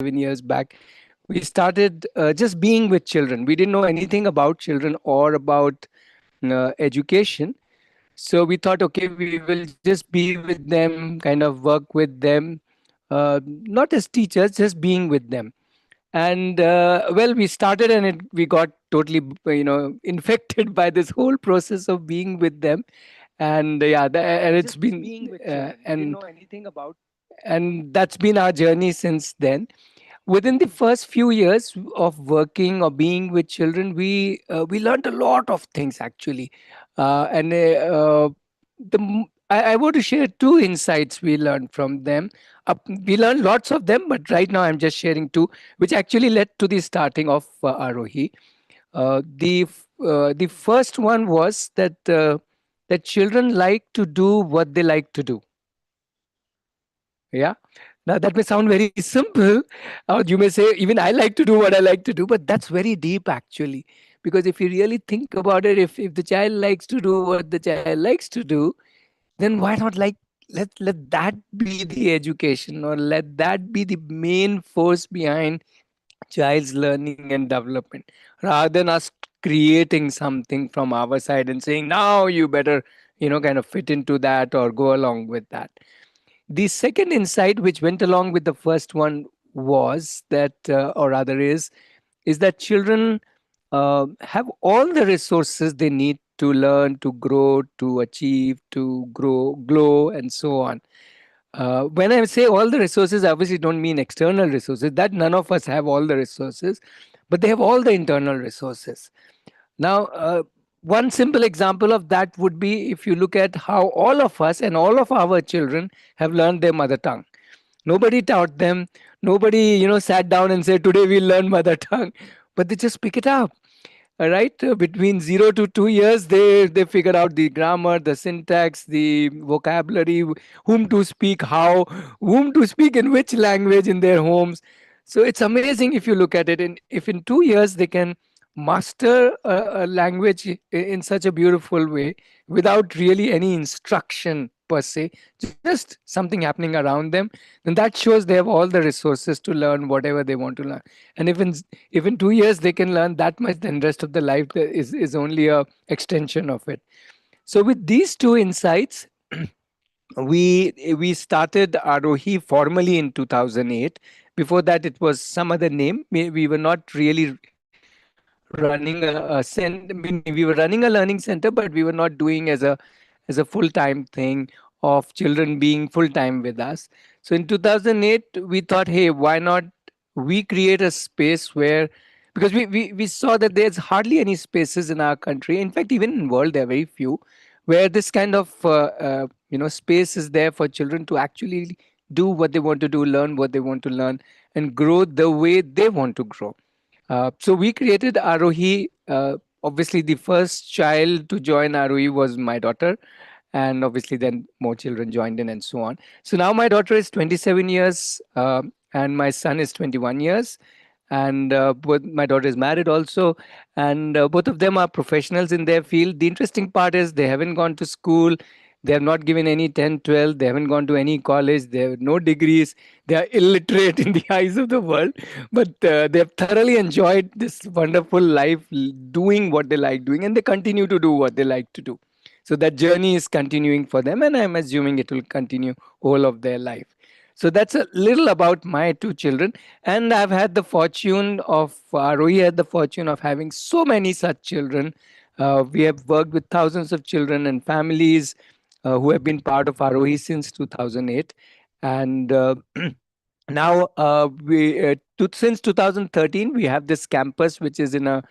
6 7 years back, we started just being with children. We didn't know anything about children or about education. So we thought, okay, we will just be with them, kind of work with them, not as teachers, just being with them. And well, we started, and we got totally, infected by this whole process of being with them. And yeah, and it's been and that's been our journey since then. Within the first few years of working or being with children, we learned a lot of things actually. And I want to share two insights we learned from them. We learned lots of them, but right now I'm just sharing two, which actually led to the starting of Aarohi. The first one was that children like to do what they like to do. Yeah. Now that may sound very simple, or you may say even I like to do what I like to do, but that's very deep actually. Because if you really think about it, if the child likes to do what the child likes to do, then why not let that be the education, or let that be the main force behind child's learning and development, rather than us creating something from our side and saying now you better kind of fit into that or go along with that. The second insight, which went along with the first one, was that, or rather is that children have all the resources they need to learn, to grow, to achieve, to grow, glow, and so on. When I say all the resources, I obviously don't mean external resources. That none of us have all the resources, but they have all the internal resources. Now, one simple example of that would be if you look at how all of us and all of our children have learned their mother tongue. Nobody taught them. Nobody, sat down and said, "Today we'll learn mother tongue," but they just pick it up. All right, between 0 to 2 years, they figure out the grammar, the syntax, the vocabulary, whom to speak how, whom to speak in which language in their homes. So it's amazing if you look at it. And if in 2 years they can master a language in such a beautiful way without really any instruction per se, just something happening around them, then that shows they have all the resources to learn whatever they want to learn. And if in 2 years they can learn that much, then rest of the life is only a extension of it. So with these two insights, we started Arohi formally in 2008. Before that, it was some other name. We were not really running we were running a learning center, but we were not doing as a full time thing of children being full time with us. So in 2008, we thought, hey, why not we create a space where, because we saw that there's hardly any spaces in our country. In fact, even in world, there are very few where this kind of space is there for children to actually do what they want to do, learn what they want to learn, and grow the way they want to grow. So we created Aarohi. Obviously, the first child to join Aarohi was my daughter, and obviously then more children joined in and so on. So now my daughter is 27 years, and my son is 21 years, and both my daughter is married also, and both of them are professionals in their field. The interesting part is they haven't gone to school. They have not given any 10, 12. They haven't gone to any college. They have no degrees. They are illiterate in the eyes of the world, but they have thoroughly enjoyed this wonderful life, doing what they like doing, and they continue to do what they like to do. So that journey is continuing for them, and I'm assuming it will continue all of their life. So that's a little about my two children. And I've had the fortune of, Rohi had the fortune of having so many such children. We have worked with thousands of children and families who have been part of Arohi since 2008. And now, since 2013, we have this campus, which is in a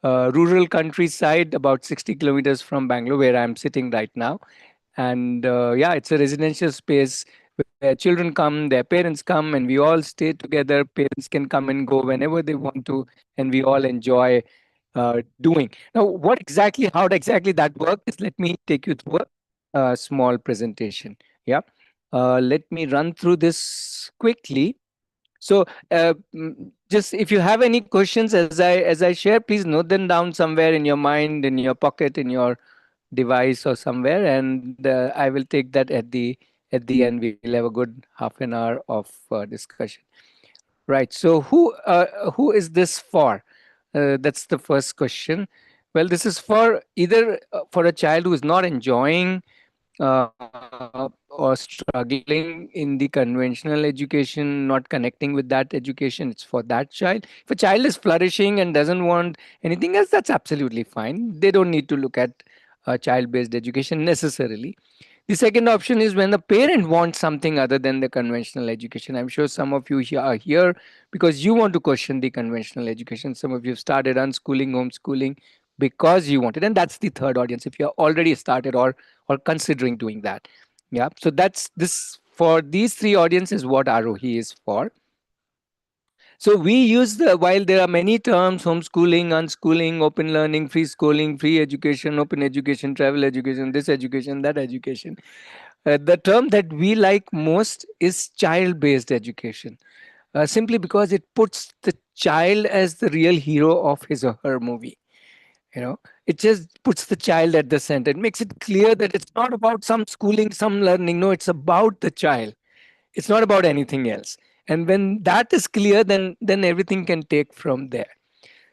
rural countryside, about 60 kilometers from Bangalore, where I'm sitting right now. And yeah, it's a residential space where children come, their parents come, and we all stay together. Parents can come and go whenever they want to, and we all enjoy doing. Now, how exactly that works is, let me take you through a small presentation. Yeah. Let me run through this quickly. So, just if you have any questions as I share, please note them down somewhere in your mind, in your pocket, in your device, or somewhere, and I will take that at the end. We'll have a good half an hour of discussion. Right. So who is this for? That's the first question. Well, this is for either for a child who is not enjoying or struggling in the conventional education, not connecting with that education. It's for that child. If a child is flourishing and doesn't want anything else, that's absolutely fine. They don't need to look at child-based education necessarily. The second option is when the parent wants something other than the conventional education. I'm sure some of you here are here because you want to question the conventional education. Some of you have started unschooling, homeschooling because you want it. And that's the third audience if you're already started or considering doing that. Yeah. So that's this for these three audiences what Aarohi is for. So we use the while there are many terms homeschooling, unschooling, open learning, free schooling, free education, open education, travel education, this education, that education. The term that we like most is child based education, simply because it puts the child as the real hero of his or her movie. You know, it just puts the child at the center. It makes it clear that it's not about some schooling, some learning. No, it's about the child. It's not about anything else. And when that is clear, then everything can take from there.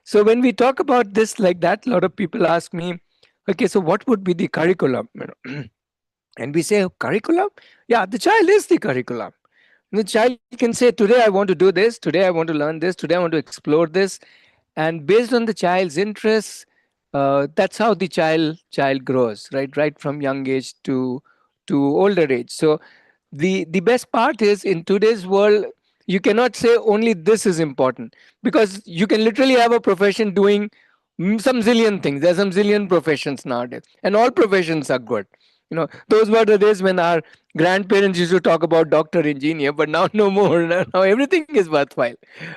So when we talk about this like that, a lot of people ask me, okay, so what would be the curriculum? You know, and we say, "Oh, curriculum? Yeah, the child is the curriculum. The child can say, today I want to do this, today I want to learn this, today I want to explore this. And based on the child's interests, that's how the child grows, right from young age to older age. So the best part is in today's world you cannot say only this is important, because you can literally have a profession doing some zillion things. There's some zillion professions nowadays and all professions are good. You know, those were the days when our grandparents used to talk about doctor, engineer, but now no more. Now everything is worthwhile,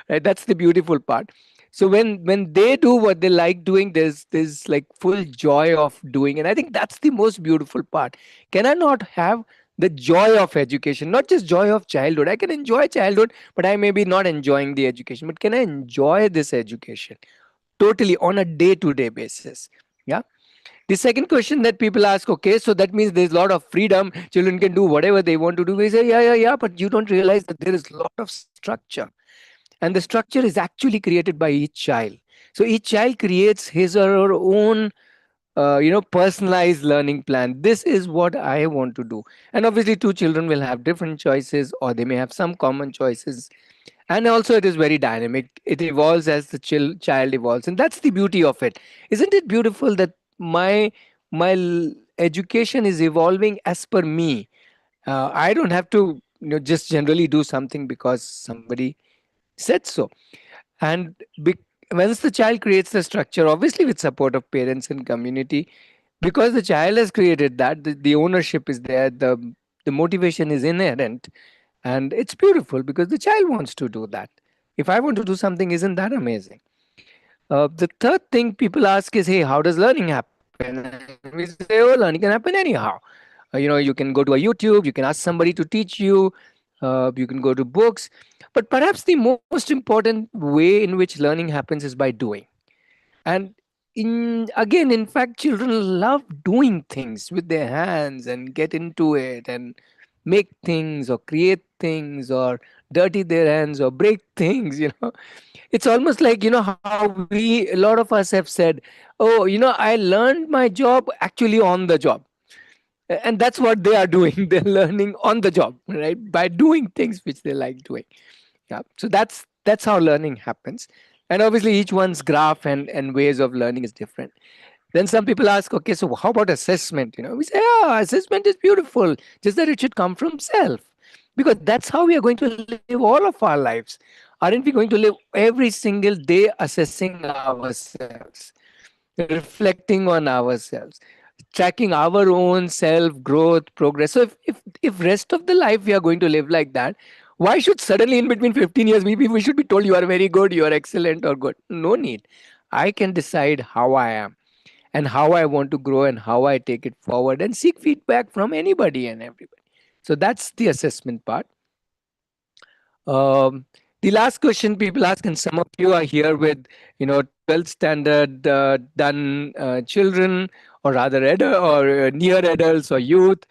right? That's the beautiful part. So when they do what they like doing, there's like full joy of doing, and I think that's the most beautiful part. Can I not have the joy of education, not just joy of childhood? I can enjoy childhood, but I may be not enjoying the education, but can I enjoy this education totally on a day to day basis? Yeah. The second question that people ask, okay, so that means there's a lot of freedom, children can do whatever they want to do. We say, yeah, but you don't realize that there is a lot of structure, and the structure is actually created by each child. So each child creates his or her own personalized learning plan. This is what I want to do. And obviously two children will have different choices, or they may have some common choices. And also it is very dynamic. It evolves as the child evolves, and that's the beauty of it. Isn't it beautiful that my education is evolving as per me? I don't have to just generally do something because somebody said so. And once the child creates the structure, obviously with support of parents and community, because the child has created that, the ownership is there, the motivation is inherent, and it's beautiful because the child wants to do that. If I want to do something, isn't that amazing? The third thing people ask is, hey, how does learning happen? And we say, oh, learning can happen anyhow. You can go to a YouTube, you can ask somebody to teach you, you can go to books. But perhaps the most important way in which learning happens is by doing. And in fact, children love doing things with their hands and get into it and make things or create things or dirty their hands or break things. It's almost like how we a lot of us have said, oh, I learned my job actually on the job. And that's what they are doing. They're learning on the job, right, by doing things which they like doing. Yeah. So that's how learning happens. And obviously each one's graph and ways of learning is different. Then some people ask, okay, so how about assessment? We say, yeah, assessment is beautiful, just that it should come from self, because that's how we are going to live all of our lives. Aren't we going to live every single day assessing ourselves, reflecting on ourselves, tracking our own self growth, progress? So if rest of the life we are going to live like that, why should suddenly in between 15 years we should be told you are very good, you are excellent or good? No need. I can decide how I am and how I want to grow and how I take it forward and seek feedback from anybody and everybody. So that's the assessment part. Um, the last question people ask, and some of you are here with 12th standard done children, or rather or near adults or youth,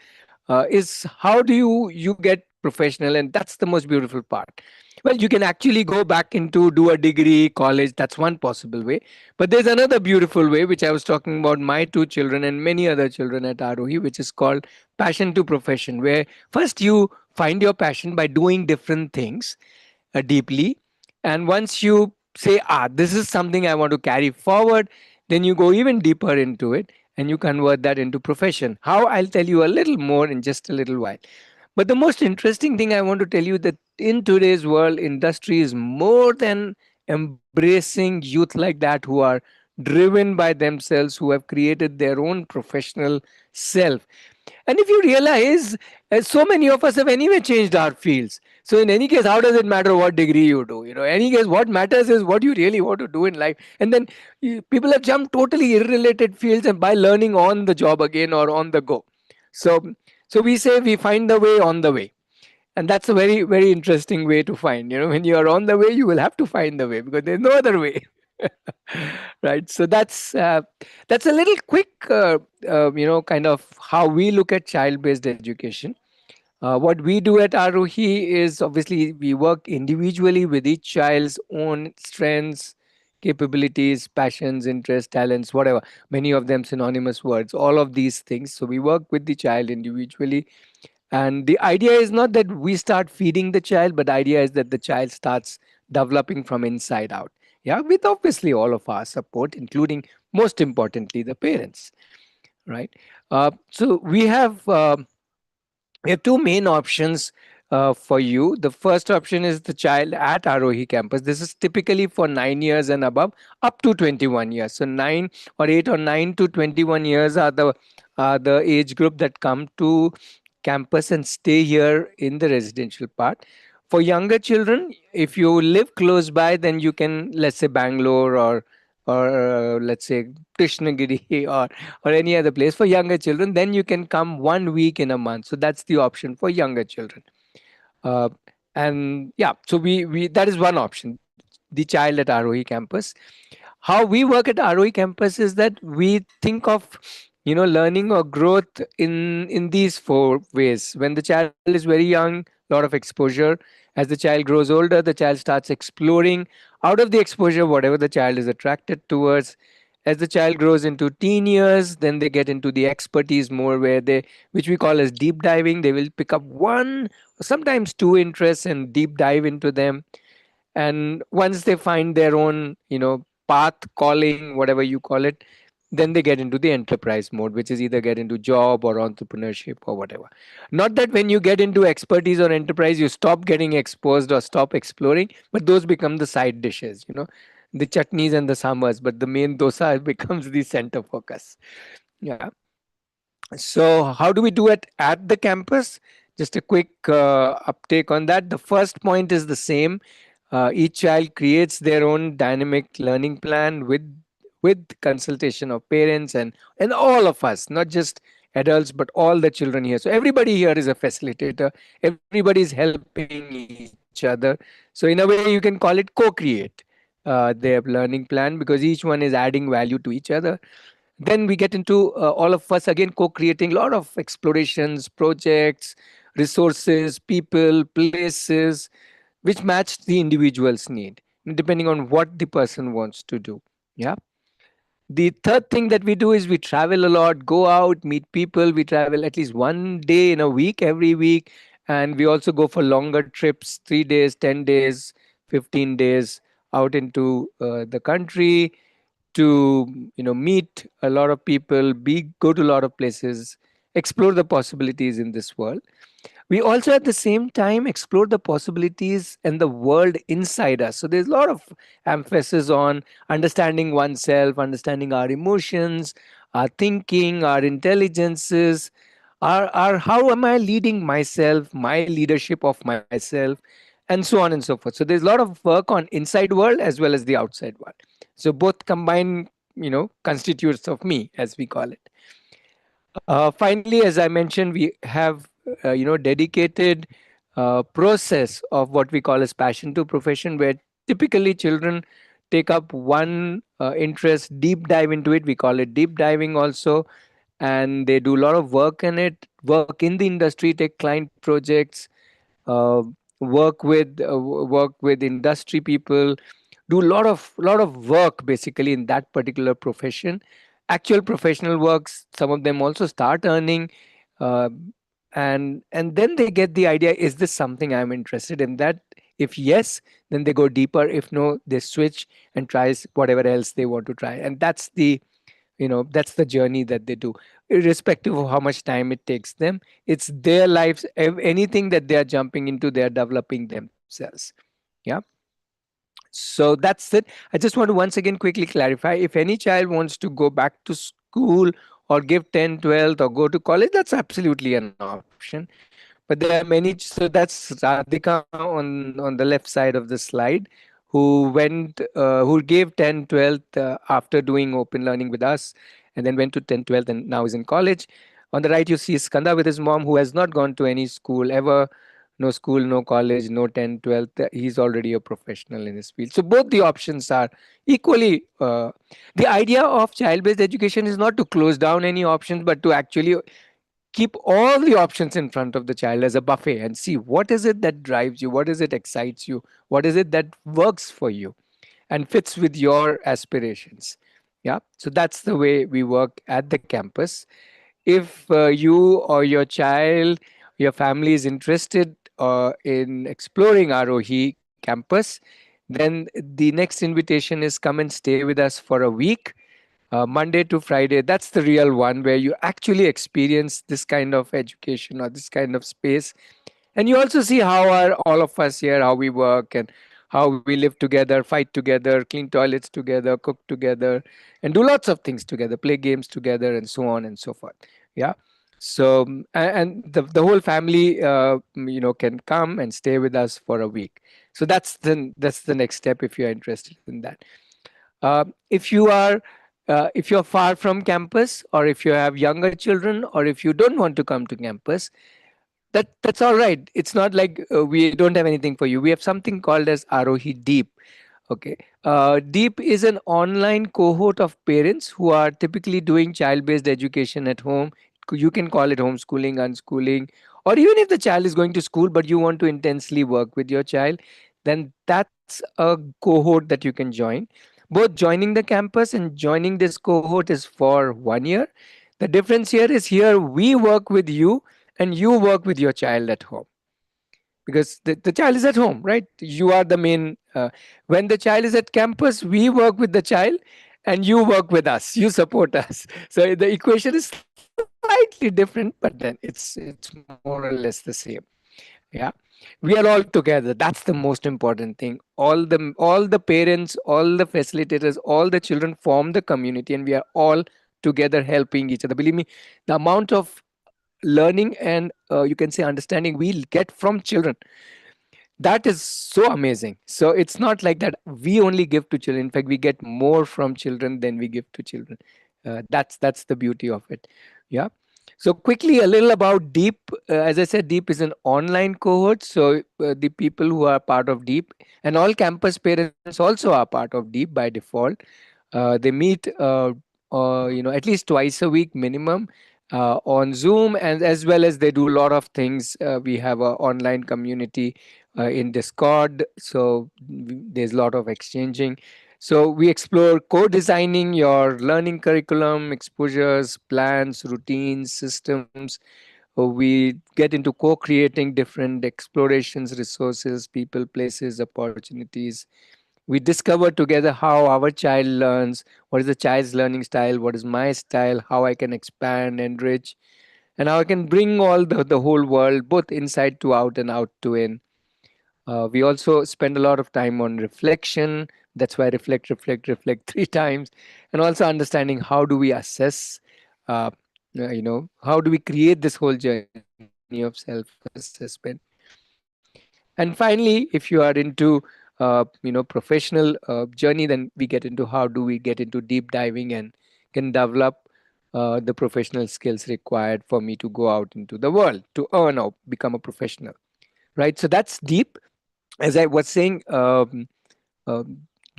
is how do you get professional? And that's the most beautiful part. Well, you can actually go back into do a degree, college. That's one possible way. But there's another beautiful way, which I was talking about my two children and many other children at Aarohi, which is called passion to profession, where first you find your passion by doing different things deeply. And once you say, this is something I want to carry forward, then you go even deeper into it and you convert that into profession. How? I'll tell you a little more in just a little while. But the most interesting thing I want to tell you that in today's world, industry is more than embracing youth like that who are driven by themselves, who have created their own professional self. And if you realize, so many of us have anyway changed our fields. So in any case, how does it matter what degree you do? Any case, what matters is what you really want to do in life. And then people have jumped totally irrelated fields and by learning on the job again or on the go. So, so we say we find the way on the way, and that's a very very interesting way to find. When you are on the way, you will have to find the way because there's no other way. Right. So that's a little quick kind of how we look at child based education. What we do at Arohi is obviously we work individually with each child's own strengths, capabilities, passions, interests, talents, whatever. Many of them synonymous words, all of these things. So we work with the child individually. And the idea is not that we start feeding the child, but the idea is that the child starts developing from inside out. Yeah, with obviously all of our support, including most importantly the parents, right? So we have two main options for you. The first option is the child at Arohi campus. This is typically for 9 years and above, up to 21 years. So 8 or 9 to 21 years are the age group that come to campus and stay here in the residential part. For younger children, if you live close by, then you can, let's say, Bangalore or let's say Krishnagiri or any other place for younger children. Then you can come 1 week in a month. So that's the option for younger children. Uh, and yeah, so we that is one option, the child at Arohi campus. How we work at ROE campus is that we think of learning or growth in these four ways. When the child is very young, a lot of exposure. As the child grows older, the child starts exploring out of the exposure whatever the child is attracted towards. As the child grows into teen years, then they get into the expertise more, where they, which we call as deep diving. They will pick up one, sometimes two interests and deep dive into them. And once they find their own path, calling, whatever you call it, then they get into the enterprise mode, which is either get into job or entrepreneurship or whatever. Not that when you get into expertise or enterprise you stop getting exposed or stop exploring, but those become the side dishes, the chutneys and the summers, but the main dosa becomes the center focus. Yeah. So, how do we do it at the campus? Just a quick uptake on that. The first point is the same. Each child creates their own dynamic learning plan with consultation of parents and all of us, not just adults, but all the children here. So everybody here is a facilitator. Everybody is helping each other. So in a way, you can call it co-create their learning plan, because each one is adding value to each other. Then we get into all of us again co-creating a lot of explorations, projects, resources, people, places, which match the individual's need depending on what the person wants to do. Yeah. The third thing that we do is we travel a lot, go out, meet people. We travel at least 1 day in a week, every week. And we also go for longer trips, 3 days, 10 days, 15 days out into the country to meet a lot of people, go to a lot of places, explore the possibilities in this world. We also at the same time explore the possibilities and the world inside us. So there's a lot of emphasis on understanding oneself, understanding our emotions, our thinking, our intelligences, our how am I leading myself, my leadership of myself, and so on and so forth. So there's a lot of work on inside world as well as the outside world. So both combined, constitutes of me, as we call it. Finally, as I mentioned, we have dedicated process of what we call as passion to profession, where typically children take up one interest, deep dive into it. We call it deep diving also, and they do a lot of work in it, work in the industry, take client projects, uh, work with industry people, do a lot of work basically in that particular profession, actual professional works. Some of them also start earning, uh, and then they get the idea, is this something I'm interested in? That if yes, then they go deeper. If no, they switch and tries whatever else they want to try. And that's the journey that they do, irrespective of how much time it takes them. It's their lives. Anything that they are jumping into, they are developing themselves. Yeah. So that's it. I just want to once again quickly clarify, if any child wants to go back to school or give 10, 12, or go to college, that's absolutely an option. But there are many. So that's Radhika on the left side of the slide, who gave 10, 12 after doing open learning with us, and then went to 10, 12, and now is in college. On the right, you see Skanda with his mom, who has not gone to any school ever. No school, no college, no 10, 12. He's already a professional in his field. So both the options are equally. The idea of child based education is not to close down any options, but to actually keep all the options in front of the child as a buffet and see what is it that drives you, what is it excites you, what is it that works for you and fits with your aspirations. Yeah, so that's the way we work at the campus. If you or your child, your family is interested in exploring Arohi campus, then the next invitation is come and stay with us for a week, Monday to Friday. That's the real one where you actually experience this kind of education or this kind of space. And you also see how are all of us here, how we work and how we live together, fight together, clean toilets together, cook together, and do lots of things together, play games together, and so on and so forth. Yeah. So, and the whole family, can come and stay with us for a week. So that's the next step if you're interested in that. If you're far from campus, or if you have younger children, or if you don't want to come to campus, that's all right. It's not like we don't have anything for you. We have something called as Arohi Deep. Okay. Deep is an online cohort of parents who are typically doing child based education at home. You can call it homeschooling, unschooling, or even if the child is going to school but you want to intensely work with your child, then that's a cohort that you can join. Both joining the campus and joining this cohort is for 1 year. The difference here is, here we work with you and you work with your child at home, because the child is at home, right? You are the main. When the child is at campus, we work with the child and you work with us, you support us. So the equation is slightly different, but then it's more or less the same. Yeah, we are all together. That's the most important thing. All the parents, all the facilitators, all the children form the community, and we are all together helping each other. Believe me, the amount of learning and you can say understanding we'll get from children, that is so amazing. So it's not like that we only give to children. In fact, we get more from children than we give to children. That's the beauty of it. Yeah. So quickly, a little about Deep. As I said, Deep is an online cohort. So the people who are part of Deep, and all campus parents also are part of Deep by default. They meet, at least twice a week minimum, on Zoom, and as well as they do a lot of things. We have a online community in Discord, so there's a lot of exchanging. So we explore co-designing your learning curriculum, exposures, plans, routines, systems. We get into co-creating different explorations, resources, people, places, opportunities. We discover together how our child learns, what is the child's learning style, what is my style, how I can expand, enrich, and how I can bring all the whole world, both inside to out and out to in. We also spend a lot of time on reflection. That's why reflect, reflect, reflect 3 times. And also understanding, how do we assess, how do we create this whole journey of self assessment. And finally, if you are into professional journey, then we get into how do we get into deep diving and can develop the professional skills required for me to go out into the world to earn or become a professional. Right. So that's deep. As I was saying,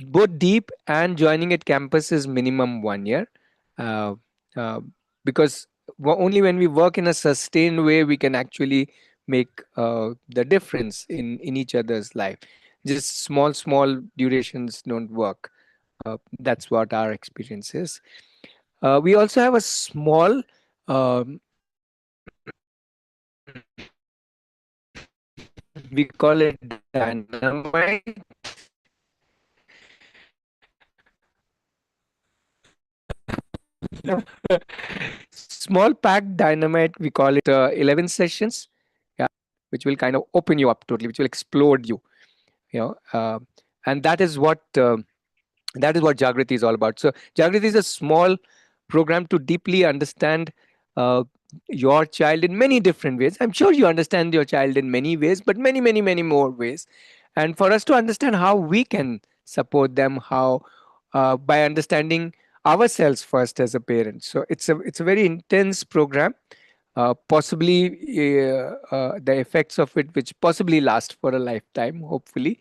both deep and joining at campus is minimum 1 year, uh, uh, because only when we work in a sustained way we can actually make the difference in each other's life. Just small durations don't work. That's what our experience is. We also have a small, we call it dynamite. Small packed dynamite, we call it 11 sessions, yeah, which will kind of open you up totally, which will explode you, you know, and that is what Jagriti is all about. So Jagriti is a small program to deeply understand uh, your child in many different ways. I'm sure you understand your child in many ways, but many more ways. And for us to understand how we can support them, how by understanding ourselves first as a parent. So it's a very intense program. Possibly the effects of it, which possibly last for a lifetime, hopefully.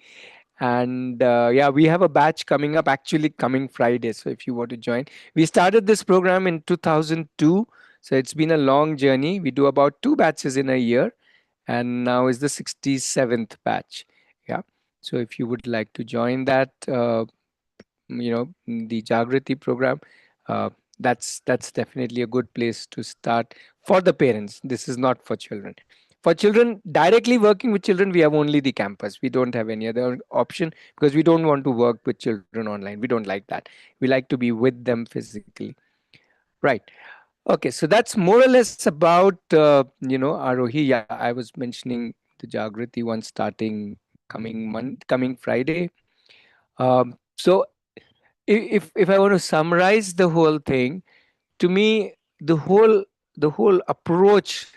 And yeah, we have a batch coming up actually coming Friday. So if you want to join, we started this program in 2002. So it's been a long journey. We do about two batches in a year, and now is the 67th batch. Yeah. So if you would like to join that, the Jagriti program, uh, that's definitely a good place to start for the parents. This is not for children. For children, directly working with children, we have only the campus. We don't have any other option because we don't want to work with children online. We don't like that. We like to be with them physically. Right. Okay. So that's more or less about Aarohi. Yeah, I was mentioning the Jagriti one starting coming Friday. So if I want to summarize the whole thing, to me, the whole the whole approach,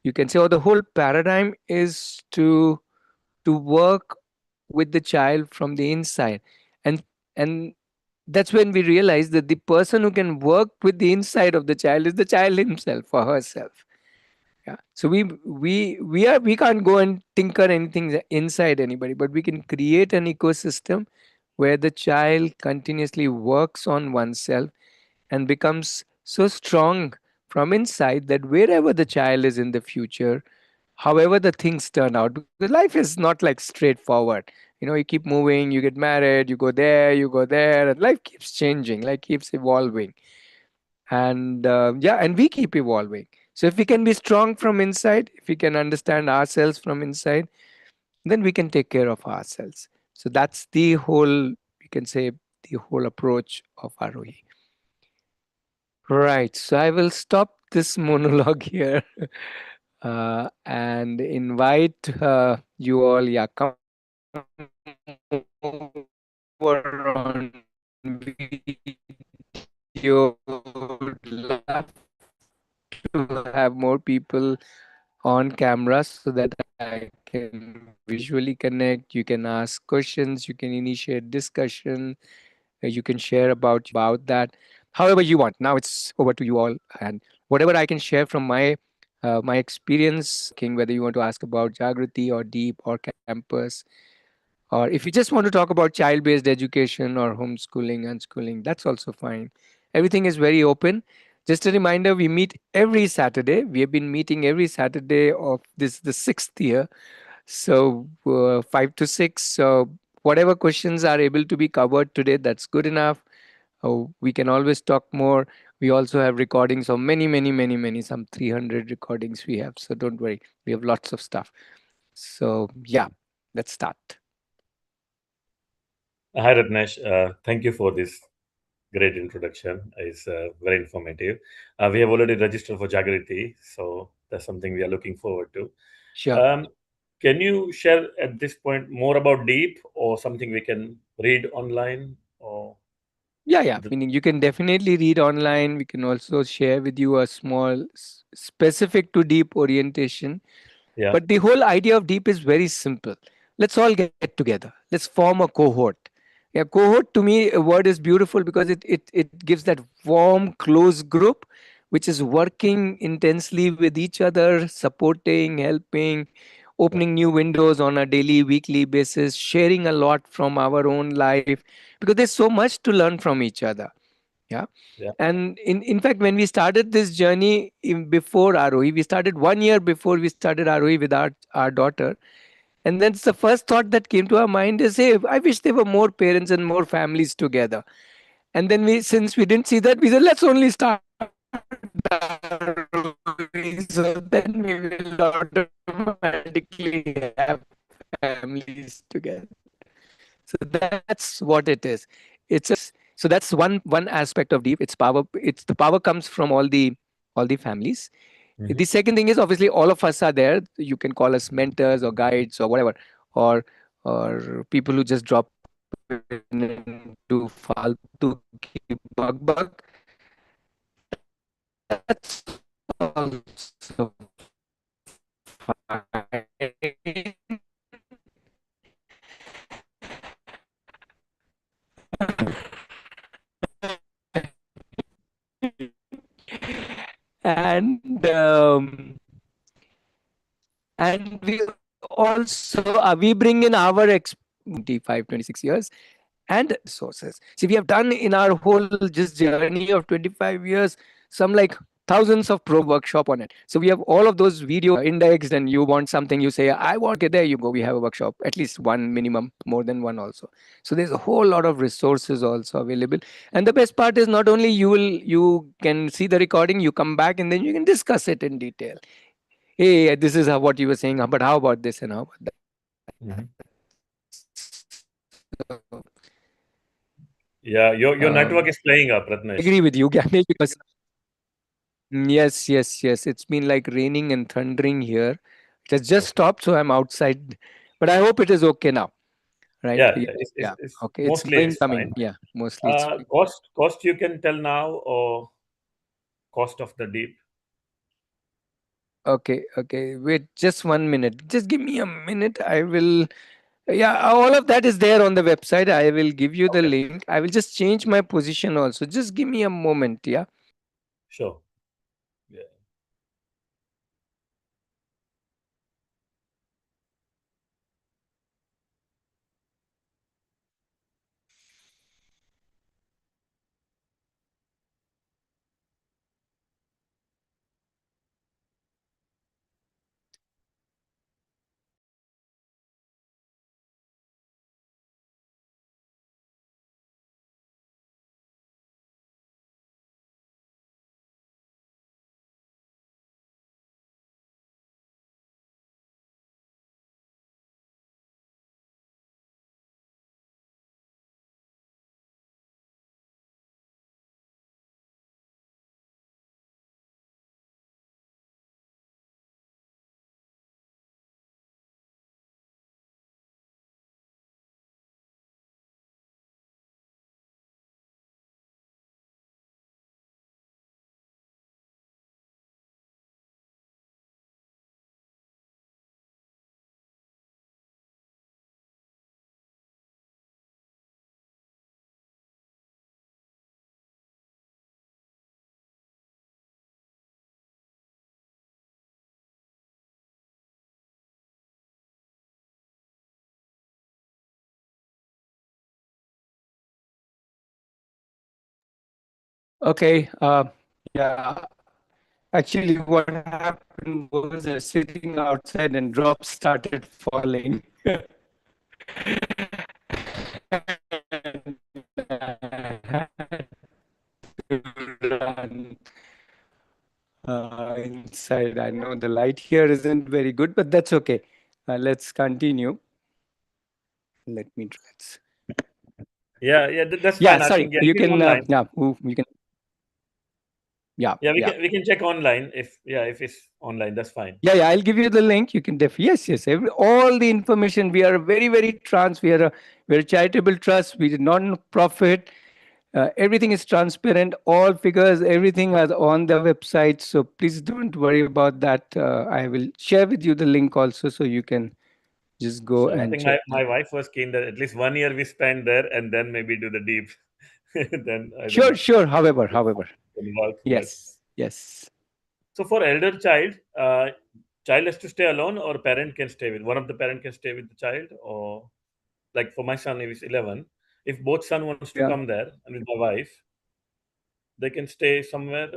you can say, or the whole paradigm is to work with the child from the inside, and and that's when we realize that the person who can work with the inside of the child is the child himself or herself. Yeah. So we can't go and tinker anything inside anybody, but we can create an ecosystem where the child continuously works on oneself and becomes so strong from inside that wherever the child is in the future, however the things turn out, because life is not like straightforward. You keep moving, you get married, you go there, and life keeps changing, like keeps evolving. And yeah, and we keep evolving. So if we can be strong from inside, if we can understand ourselves from inside, then we can take care of ourselves. So that's the whole, you can say, the whole approach of Arohi. Right. So I will stop this monologue here and invite you all. Yeah, come over on video. Would love to have more people on camera so that I can visually connect. You can ask questions, you can initiate discussion, you can share about that however you want. Now it's over to you all, and whatever I can share from my experience working, whether you want to ask about Jagriti or Deep or campus, or if you just want to talk about child based education or homeschooling, unschooling, that's also fine. Everything is very open. Just a reminder, we meet every Saturday. We have been meeting every Saturday of this the 6th year. So 5 to 6. So whatever questions are able to be covered today, that's good enough. We can always talk more. We also have recordings of many, some 300 recordings we have. So don't worry, we have lots of stuff. So yeah, let's start. Hi, Ratnesh. Thank you for this great introduction. It's very informative. We have already registered for Jagriti, so that's something we are looking forward to. Sure. Um, can you share at this point more about Deep or something we can read online? Or Yeah. the, Meaning you can definitely read online. We can also share with you a small specific to deep orientation. yeah, But the whole idea of deep is very simple. Let's all get together. Let's form a cohort. Yeah, cohort to me, a word is beautiful because it gives that warm, close group which is working intensely with each other, supporting, helping, yeah, opening new windows on a daily, weekly basis, sharing a lot from our own life because there's so much to learn from each other. Yeah. Yeah. And in fact, when we started this journey before Arohi, we started 1 year before we started Arohi with our daughter. And then the first thought that came to our mind is, hey, I wish there were more parents and more families together. And then since we didn't see that, we said, let's only start Arohi, so then we will automatically have families together. So that's what it is. So that's one aspect of deep. It's power. It's the power comes from all the families. Hmm. The second thing is, obviously all of us are there. You can call us mentors or guides or whatever, or people who just drop in and do faltu ki bug bug. That's also fine. And we also we bring in our 25, 26 years and resources. See, we have done in our whole just journey of 25 years some like thousands of workshop on it. So we have all of those video indexed, and you want something, you say, I want, okay, there you go, we have a workshop, at least one minimum, more than one also. So there's a whole lot of resources also available. And the best part is, not only you can see the recording, you come back and then you can discuss it in detail. Hey, this is what you were saying, but how about this and how about that? Hmm. So, Yeah, your network is playing up, I Ratnesh. agree with you, Ganesh, because yes, yes, yes. It's been like raining and thundering here. It has just Okay. stopped, so I'm outside. But I hope it is okay now. Right? Yeah, Yeah. yeah, Yeah. it's Okay. It's mostly going it's coming. fine. Yeah. Mostly it's Cost you can tell now, or cost of the deep? okay. Okay. Wait just 1 minute. Just give me a minute. I will. Yeah. All of that is there on the website. I will give you the Okay, link. I will just change my position also. Just give me a moment. Yeah. sure. Yeah. Okay. Yeah. Actually, what happened was sitting outside and drops started falling. And I had to run inside. I know the light here isn't very good, but that's okay. Let's continue. Let me try it. Yeah, yeah, that's Yeah, fine. I sorry. think, yeah, You it is can, online. you can, yeah, Yeah, we yeah. can check online if, yeah, if it's online, that's fine. Yeah, yeah, I'll give you the link. You can yes, yes. All the information. We are very, very we're a charitable trust. We are non-profit. Everything is transparent. All figures, everything is on the website. So please don't worry about that. I will share with you the link also, so you can just go Sure. I and think check my that. wife was keen that at least 1 year we spend there and then maybe do the deep. Then I don't Sure, know. sure. It However, can work, but yes, yes. so for elder child, child has to stay alone, or parent can stay with one of the parent can stay with the child, or like for my son, he is 11. If both son wants to Yeah. come there and with my wife, they can stay somewhere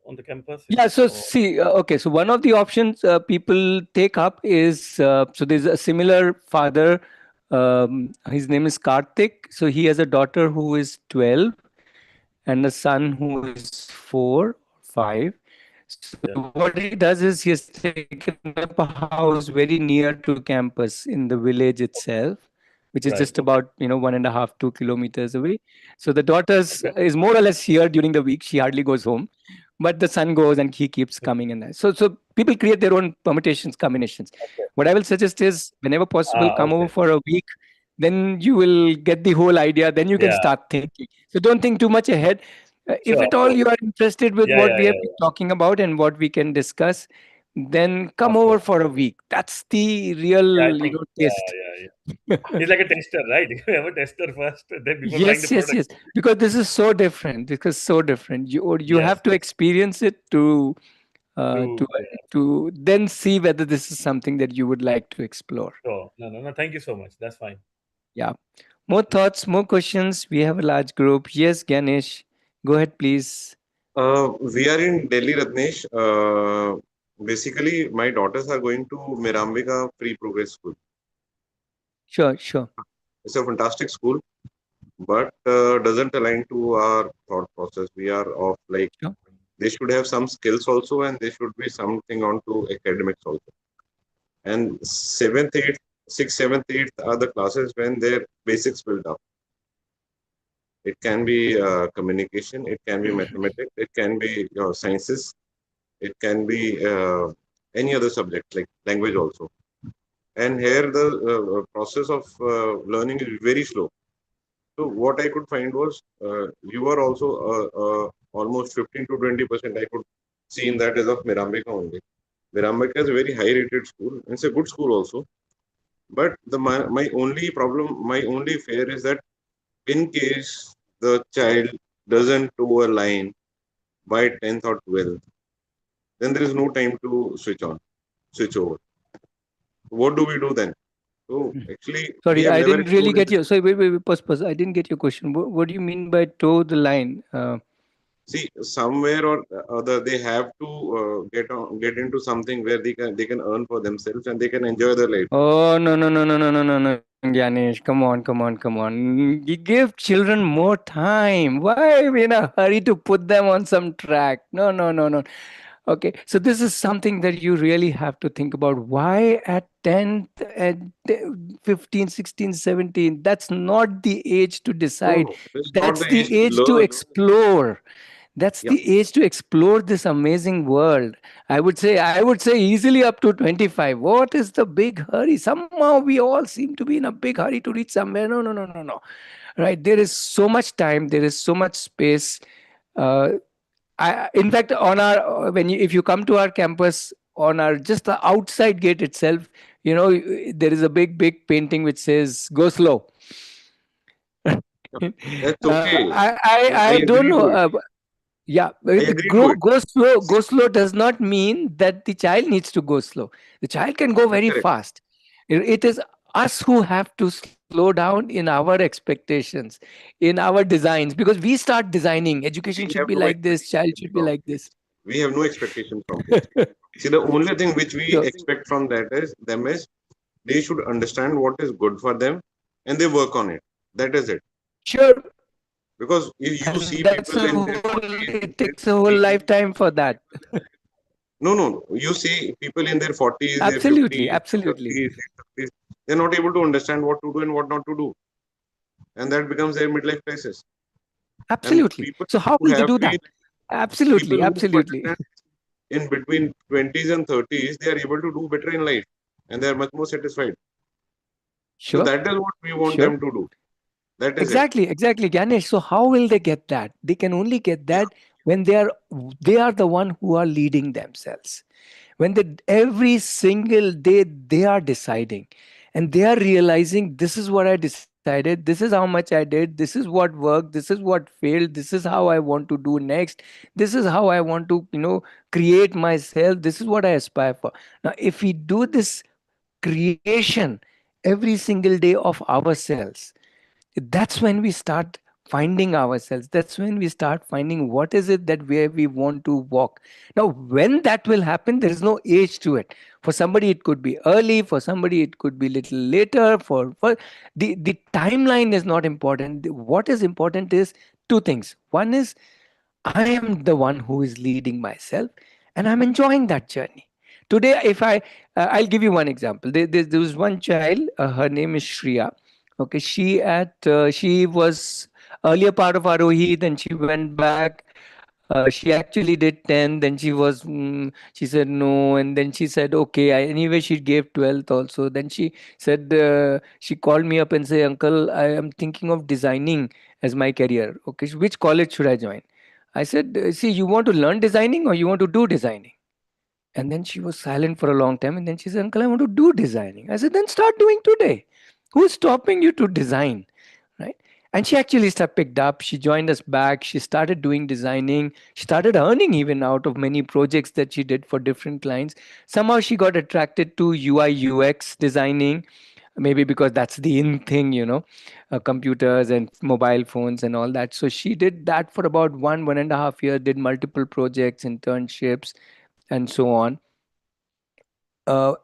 on the campus. Yeah, so Or see, okay, so one of the options people take up is so there's a similar father. His name is Karthik. So he has a daughter who is 12 and a son who is 4, 5. So yeah, what he does is he has taken up a house very near to campus in the village itself, which is just about right. Okay, 1.5, 2 kilometers away. So the daughter's is okay, more or less here during the week. She hardly goes home, but the son goes and he keeps coming in there. So people create their own permutations, combinations. okay. What I will suggest is whenever possible, come over Okay. for a week. Then you will get the whole idea. Then you can Yeah, start thinking. So don't think too much ahead. If sure, at of all course. you are interested with Yeah, what yeah, we have yeah, been yeah. talking about and what we can discuss, then come Of over course. for a week. That's the Yeah, I real, think, yeah, taste. yeah, yeah. It's like a tester, right? You have a tester first, then before buying the Yes, yes, product. yes. Because this is so different. Because so different. You Yes, have to experience it to uh, to true. Yeah, to then see whether this is something that you would like to explore. sure. No, no, no. Thank you so much. That's fine. Yeah. More Yeah. thoughts, more questions. We have a large group. Yes, Ganesh. Go ahead, please. We are in Delhi, Ratnesh. Basically, my daughters are going to Mirambika Pre-Progress School. Sure, sure, It's a fantastic school, but doesn't align to our thought process. We are of like sure. they should have some skills also, and they should be something onto academics also. And seventh, eighth, sixth, seventh, eighth are the classes when their basics build up. It can be communication, it can be mathematics, it can be sciences, it can be any other subject like language also. And here the process of learning is very slow. So what I could find was you are also almost 15 to 20%. I could see in that as of Mirambika only. Mirambika is a very high rated school. It's a good school also. But my only problem, my only fear is that in case the child doesn't toe a line by 10th or 12th, then there is no time to switch over. What do we do then? So Hmm. actually, we Sorry, have I never didn't really explored in get this. you. Sorry, wait, pause, pause. I didn't get your question. What do you mean by toe the line? See, somewhere or other, they have to get into something where they can earn for themselves and they can enjoy their life. Oh, no, no, no, no, no, no, no, no, Ganesh. Come on, come on, come on. You give children more time. Why are we in a hurry to put them on some track? No, no, no, no. Okay, so this is something that you really have to think about. Why at 10, at 15, 16, 17? That's not the age to No, decide. no, it's not That's the age the to age to learn. explore. That's Yeah, the age to explore this amazing world. I would say easily up to 25. What is the big hurry? Somehow we all seem to be in a big hurry to reach somewhere. No, no, no, no, no. Right? There is so much time, there is so much space. Uh, in fact, on our when you if you come to our campus on our just the outside gate itself, there is a big painting which says "Go slow." yeah. That's okay. I I don't agree know. to it. Yeah, I the agree to grow it. go slow. See, Go slow does not mean that the child needs to go slow. The child can go very correct. fast. It is us who have to slow down in our expectations, in our designs, because we start designing. Education We should have be no like this. Child expectations should be from like kids. this. We have no expectations from kids. See, the only thing which we Sure, expect from that is them is they should understand what is good for them and they work on it. That is it. sure, Because if you and see that's people a in their whole. 40s, It in their takes a whole 50s, lifetime for that. no, no, no. You see people in their 40s, their Absolutely, 50s, absolutely, 30s, their 30s, they're not able to understand what to do and what not to do. And that becomes their midlife crisis. And absolutely. people So how who will they have do been, that? people Absolutely, who absolutely. understand in between 20s and 30s, they are able to do better in life and they are much more satisfied. So Sure, that is what we want sure. them to do. That is it. Exactly, exactly, Ganesh. So how will they get that? They can only get Yeah. that when they are the one who are leading themselves. When they every single day they are deciding and they are realizing this is what I decided, this is how much I did, this is what worked, this is what failed, this is how I want to do next, this is how I want to, create myself, this is what I aspire for. Now, if we do this creation every single day of ourselves, that's when we start finding ourselves. That's when we start finding what is it that where we want to walk. Now, when that will happen, there is no age to it. For somebody, it could be early. For somebody, it could be little later. For the timeline is not important. What is important is two things. One is I am the one who is leading myself, and I'm enjoying that journey. Today, if I'll give you one example. There was one child. Her name is Shriya. Okay, she was earlier part of Aarohi. Then she went back. She actually did 10. Then she said no, and then she said okay. Anyway, she gave 12th also. Then she said she called me up and said, "Uncle, I am thinking of designing as my career. Okay, which college should I join?" I said, "See, you want to learn designing or you want to do designing?" And then she was silent for a long time. And then she said, "Uncle, I want to do designing." I said, "Then start doing today. Who's stopping you to design?" Right? And she actually picked up. She joined us back. She started doing designing. She started earning even out of many projects that she did for different clients. Somehow she got attracted to UI UX designing, maybe because that's the in thing, computers and mobile phones and all that. So she did that for about 1.5 years, did multiple projects, internships, and so on.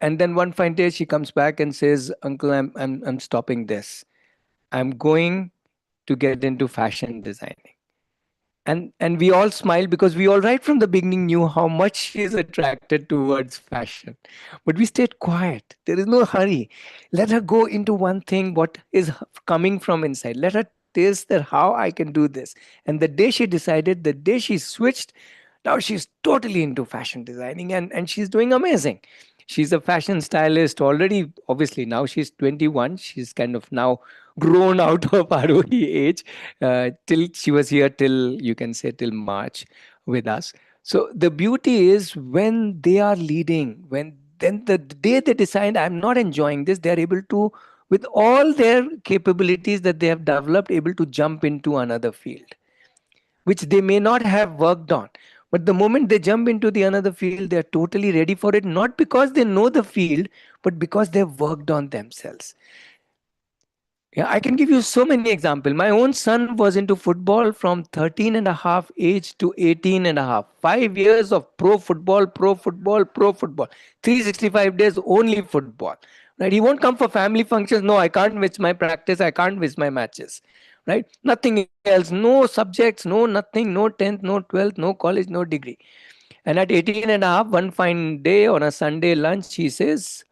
And then one fine day she comes back and says, "Uncle, I'm stopping this. I'm going to get into fashion designing." And we all smiled because we all right from the beginning knew how much she is attracted towards fashion. But we stayed quiet. There is no hurry. Let her go into one thing, what is coming from inside. Let her taste that how I can do this. And the day she decided, the day she switched, now she's totally into fashion designing, and she's doing amazing. She's a fashion stylist already. Obviously, now she's 21. She's kind of now grown out of Arohi age. Till she was here till, you can say, till March with us. So the beauty is when they are leading, when then the day they decide I'm not enjoying this, they're able to, with all their capabilities that they have developed, able to jump into another field which they may not have worked on. But the moment they jump into the another field, they are totally ready for it, not because they know the field, but because they've worked on themselves. Yeah, I can give you so many examples. My own son was into football from 13 and a half age to 18 and a half. 5 years of pro football, pro football, pro football. 365 days only football. Right? He won't come for family functions. No, I can't miss my practice. I can't miss my matches. Right? Nothing else. No subjects, no nothing, no 10th, no 12th, no college, no degree. And at 18 and a half, one fine day on a Sunday lunch, he says,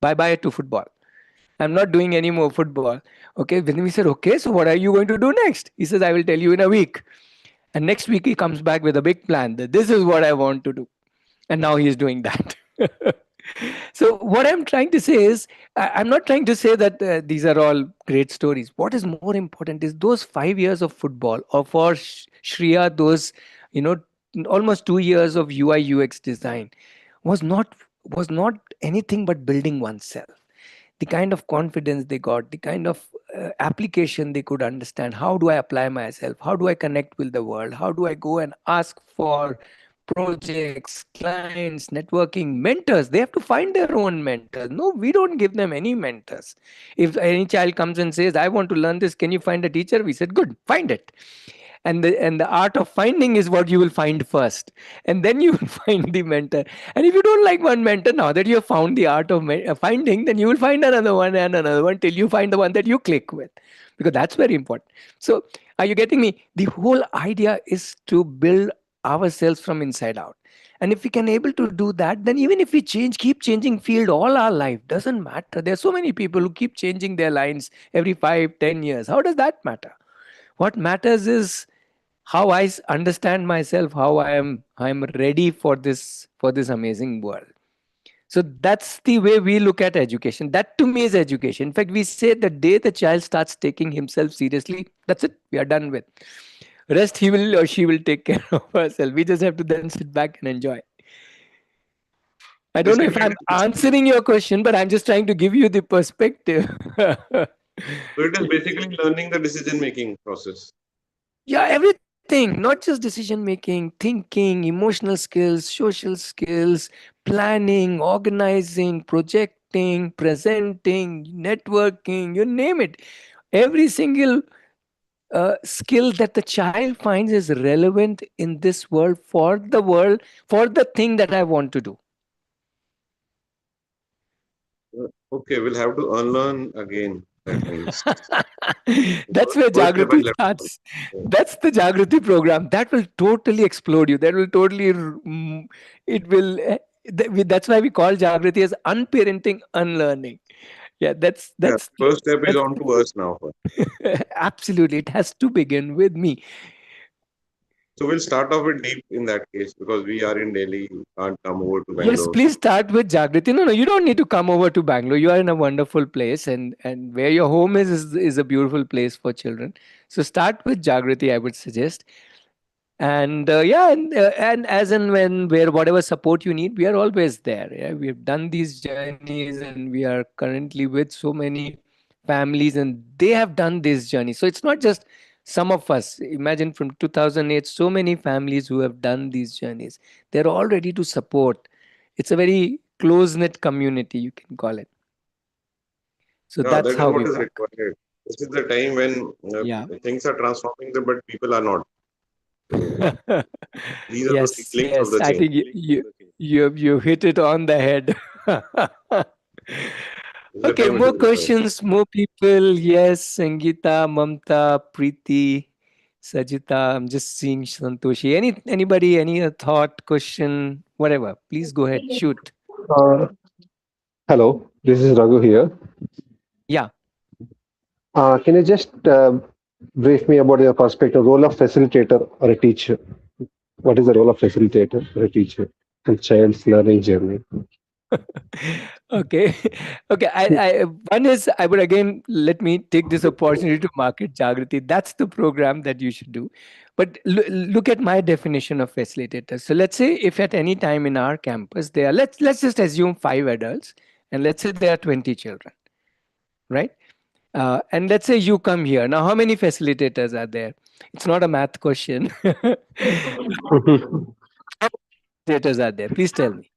bye bye to football. I'm not doing any more football. Okay. Then we said, okay, so what are you going to do next? He says, I will tell you in a week. And next week he comes back with a big plan that this is what I want to do. And now he is doing that. So what I'm trying to say is, I'm not trying to say that these are all great stories. What is more important is those 5 years of football, or for Shriya, those, you know, almost 2 years of UI UX design was not was not anything but building oneself. The kind of confidence they got, the kind of application they could understand. How do I apply myself? How do I connect with the world? How do I go and ask for projects, clients, networking, mentors? They have to find their own mentors. No, we don't give them any mentors. If any child comes and says, I want to learn this, can you find a teacher? We said, good, find it. And the art of finding is what you will find first, and then you will find the mentor. And if you don't like one mentor, now that you have found the art of finding, then you will find another one and another one till you find the one that you click with, because that's very important. So are you getting me? The whole idea is to build ourselves from inside out. And if we can able to do that, then even if we keep changing field all our life, doesn't matter. There's so many people who keep changing their lines every 5, 10 years. How does that matter? What matters is how understand myself, how I'm ready for this amazing world. So that's the way we look at education. That to me is education. In fact, we say the day the child starts taking himself seriously, that's it, we are done with. Rest he will or she will take care of herself. We just have to then sit back and enjoy. I don't know if I'm answering your question, but I'm just trying to give you the perspective. So it is basically learning the decision making process. Yeah, everything, not just decision making, thinking, emotional skills, social skills, planning, organizing, projecting, presenting, networking, you name it. Every single skill that the child finds is relevant in this world, for the thing that I want to do. Okay, we'll have to unlearn again. That means That's where first step Jagrati I'll have to starts. unlearn. That's the Jagrati program. That will totally explode you. That will totally, it will. That's why we call Jagrati as unparenting, unlearning. Yeah, Yeah, first step is that's on to us now. absolutely. It has to begin with me. So we'll start off with deep in that case because we are in Delhi, can't come over to Yes, Bangalore. please start with Jagriti. No, no, you don't need to come over to Bangalore. You are in a wonderful place, and where your home is a beautiful place for children. So start with Jagriti, I would suggest. And yeah, and as and when, where, whatever support you need, we are always there. Yeah, we have done these journeys, and we are currently with so many families, and they have done this journey. So it's not just some of us. Imagine from 2008, so many families who have done these journeys. They're all ready to support. It's a very close knit community, you can call it. So Yeah, that's that is how what we is work. required. This is the time when Yeah. things are transforming, but people are not. So these are the weak Yes, links of yes. the I chain. think you hit it on the head. This is the Okay, time it more is required. questions, more people. Yes, Sangeeta, Mamta, Preeti, Sajita. I'm just seeing Santoshi. Anybody, any thought, question, whatever. Please go ahead. Shoot. Uh, Hello, this is Raghu here. Yeah. Can you just brief me about your perspective, role of facilitator or a teacher? What is the role of facilitator or a teacher in child's learning journey? Okay. Okay. One is, I would again, let me take this opportunity to market Jagriti. That's the program that you should do. But look at my definition of facilitator. So let's say if at any time in our campus there are, let's just assume 5 adults, and let's say there are 20 children, right? And let's say you come here. Now, how many facilitators are there? It's not a math question. Mhm. Facilitators are there? Please tell me.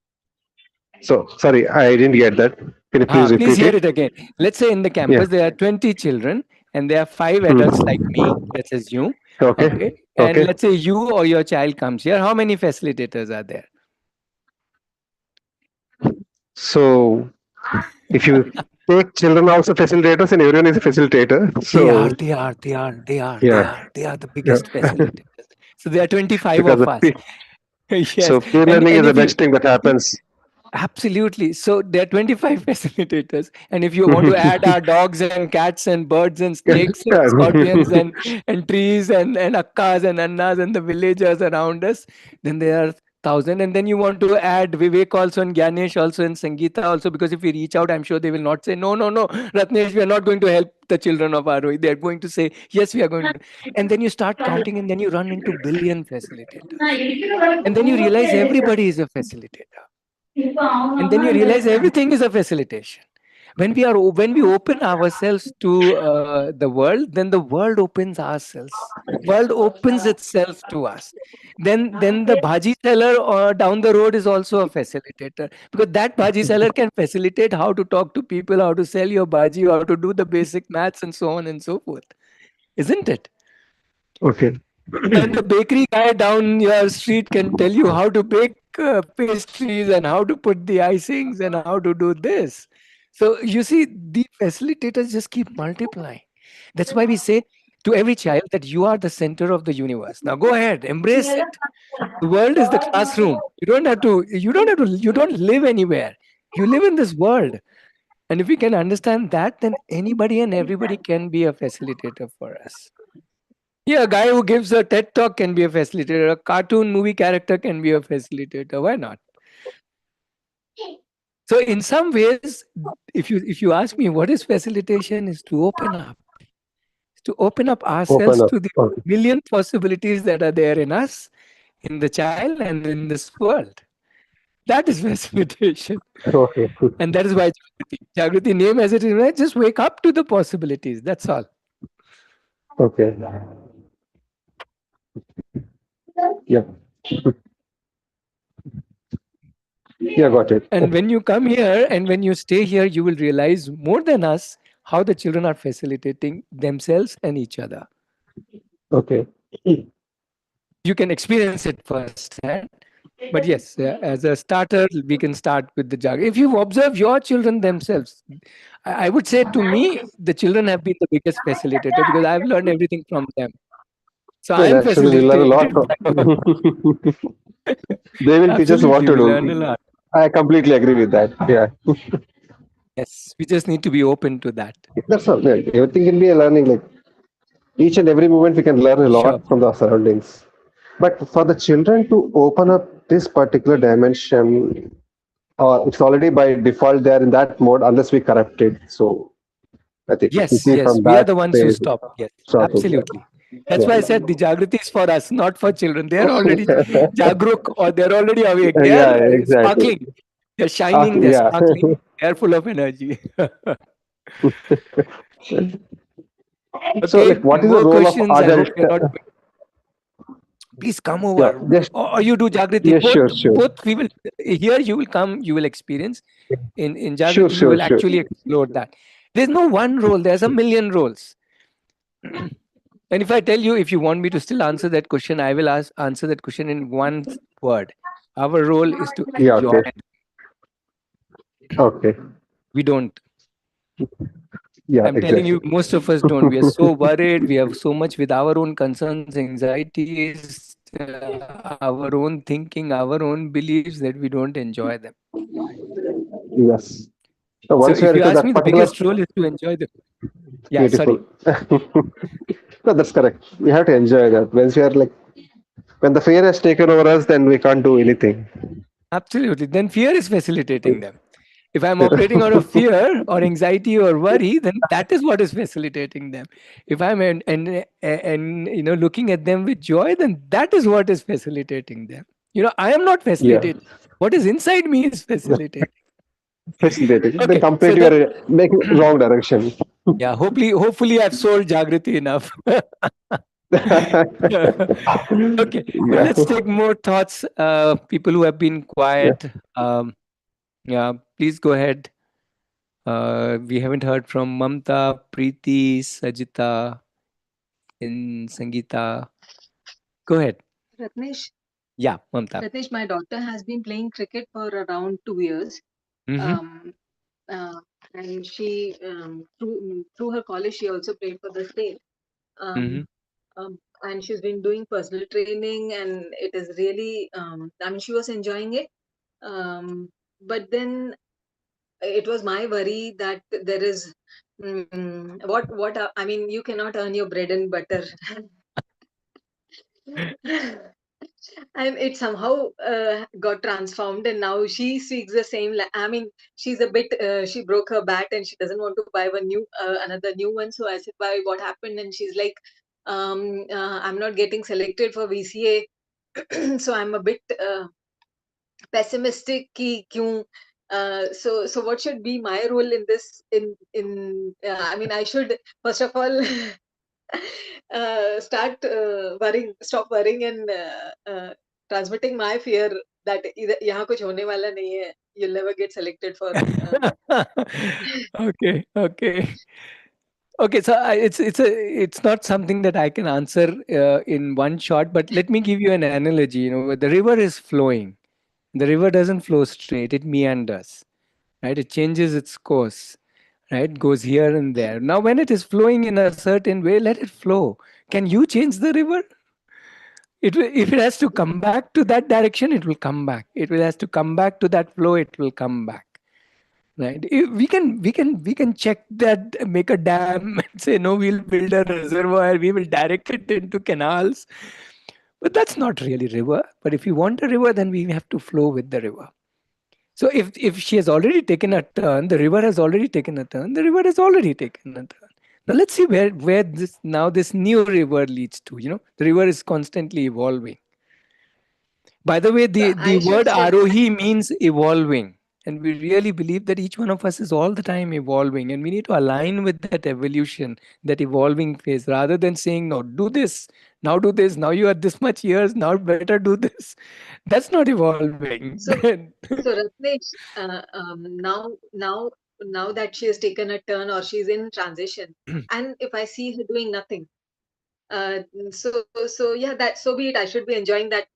So, sorry, I didn't get that. Can you please Please repeat hear it? it again. Let's say in the Yeah. campus there are 20 children and there are 5 adults like me, Mhm. let's assume. Okay. Okay. And Okay. let's say you or your child comes here. How many facilitators are there? So, if you take children also facilitators and everyone is a facilitator, They are, so they are, they are, they are, they yeah, are, they are the yeah. biggest facilitators. So there are 25 because of the us. Yes. so peer And learning is and the if you best thing that happens. absolutely. So there are 25 facilitators. And if you want to add our dogs and cats and birds and snakes and scorpions and trees and akkas and annas and the villagers around us, then there are thousand. And then you want to add Vivek also and Ganesh also and Sangeeta also, because if we reach out, I'm sure they will not say, no, no, no, Ratnesh, we are not going to help the children of Aarohi. They are going to say, yes, we are going to. And then you start counting and then you run into billion facilitators. And then you realize everybody is a facilitator, and then you realize everything is a facilitation. When we open ourselves to the world, then the world opens itself to us. Then the bhaji seller down the road is also a facilitator, because that bhaji seller can facilitate how to talk to people, how to sell your bhaji, how to do the basic maths and so on and so forth, isn't it? Okay. And the bakery guy down your street can tell you how to bake pastries and how to put the icings and how to do this. So you see, the facilitators just keep multiplying. That's why we say to every child that you are the center of the universe. Now go ahead, embrace it. The world is the classroom. You don't live anywhere. You live in this world. And if we can understand that, then anybody and everybody can be a facilitator for us. Yeah, a guy who gives a TED talk can be a facilitator. A cartoon movie character can be a facilitator. Why not? So in some ways, if you ask me what is facilitation, is to open up. Is to open up Open ourselves up. to the Okay. million possibilities that are there in us, in the child, and in this world. That is facilitation. Okay. And that is why Jagriti name as it is, right? Just wake up to the possibilities. That's all. Okay. Yeah. Yeah, got it. And when you come here and when you stay here, you will realize more than us how the children are facilitating themselves and each other. Okay. You can experience it firsthand. But yes, as a starter, we can start with the geography. If you observe your children themselves, I would say to me, the children have been the biggest facilitator because I've learned everything from them. So Well, I'm actually, we learn a lot facilitated from. by all. They will teach us what Absolutely, to we learn a do. lot. I completely agree with that. Yeah. Yes, we just need to be open to that. That's all. Yeah, everything can be a learning. Like each and every moment, we can learn a Sure. lot from the surroundings. But for the children to open up this particular dimension, it's already by default there in that mode unless we correct it. So I think we Yes, see yes, from we are that the ones who phase. stop. Yes, Starting. absolutely. That's Yeah. why I said the Jagriti is for us, not for children. They are already Jagruk or they're already awake. They Yeah, are exactly. sparkling. They're shining. They're Yeah. sparkling. They're full of energy. So, like, Okay, what is the more role of questions. I adult? hope you're not. Please come Yeah, over, just or you do Jagriti. yeah, sure, sure, Both. We will here. You will come. You will experience. In sure, Jagriti, we sure, will sure. actually explore that. There's no one role. There's a million roles. And if I tell you, if you want me to still answer that question, I will answer that question in one word. Our role is to Yeah, enjoy. okay, okay, We don't. yeah, I'm telling you, exactly. most of us don't. We are so worried. We have so much with our own concerns, anxieties, our own thinking, our own beliefs that we don't enjoy them. Yes. So So once we if are you into ask that me, the particular, biggest role is to enjoy them. Yeah, beautiful. sorry. No, that's correct. We have to enjoy that. Once we are like, when the fear has taken over us, then we can't do anything. Absolutely. Then fear is facilitating them. If I'm operating out of fear or anxiety or worry, then that is what is facilitating them. If I'm and looking at them with joy, then that is what is facilitating them. I am not Yeah, facilitating. What is inside me is facilitating. facilitating. Then Okay, so completely we then are making wrong direction. yeah, hopefully I've sold Jagriti enough. Okay, Yeah, let's take more thoughts. People who have been yeah. quiet. Yeah, please go ahead. We haven't heard from Mamta, Preeti, Sajita, and Sangeeta. Go ahead. Ratnesh, Yeah, Mamta. Ratnesh, my daughter has been playing cricket for around 2 years. Mm-hmm. Um, uh, and she, through her college, she also played for the state. Mm-hmm. Um, and she's been doing personal training, and it is really, I mean, she was enjoying it. But then it was my worry that there is, I mean, you cannot earn your bread and butter. And it somehow got transformed, and now she speaks the same. I mean, she's a bit. She broke her bat, and she doesn't want to buy another new one. So I said, "Why? What happened?" And she's like, "I'm not getting selected for VCA." So I'm a bit pessimistic. Ki kyun? So what should be my role in this? I mean, I should first of all stop worrying and transmitting my fear that यहाँ कुछ होने वाला नहीं है. You'll never get selected for. Okay. Okay. Okay. So it's not something that I can answer in one shot. But let me give you an analogy. The river is flowing. The river doesn't flow straight. It meanders. Right. It changes its course. Right. Goes here and there. Now, when it is flowing in a certain way, let it flow. Can you change the river? If it has to come back to that direction, it will come back. It will has to come back to that flow, it will come back. Right. We can check that, make a dam and say no, we'll build a reservoir, we will direct it into canals. But that's not really river. But if you want a river, then we have to flow with the river. So if she has already taken a turn, the river has already taken a turn, the river has already taken a turn. Now let's see where this new river leads to. The river is constantly evolving. By the way, So the I should word step. Aarohi means evolving. And we really believe that each one of us is all the time evolving. And we need to align with that evolution, that evolving phase, rather than saying, no, do this, now do this, now you are this much years, now better do this. That's not evolving. So so Ratnesh, now that she has taken a turn or she's in transition, and if I see her doing nothing, So yeah, that so be it. I should be enjoying that.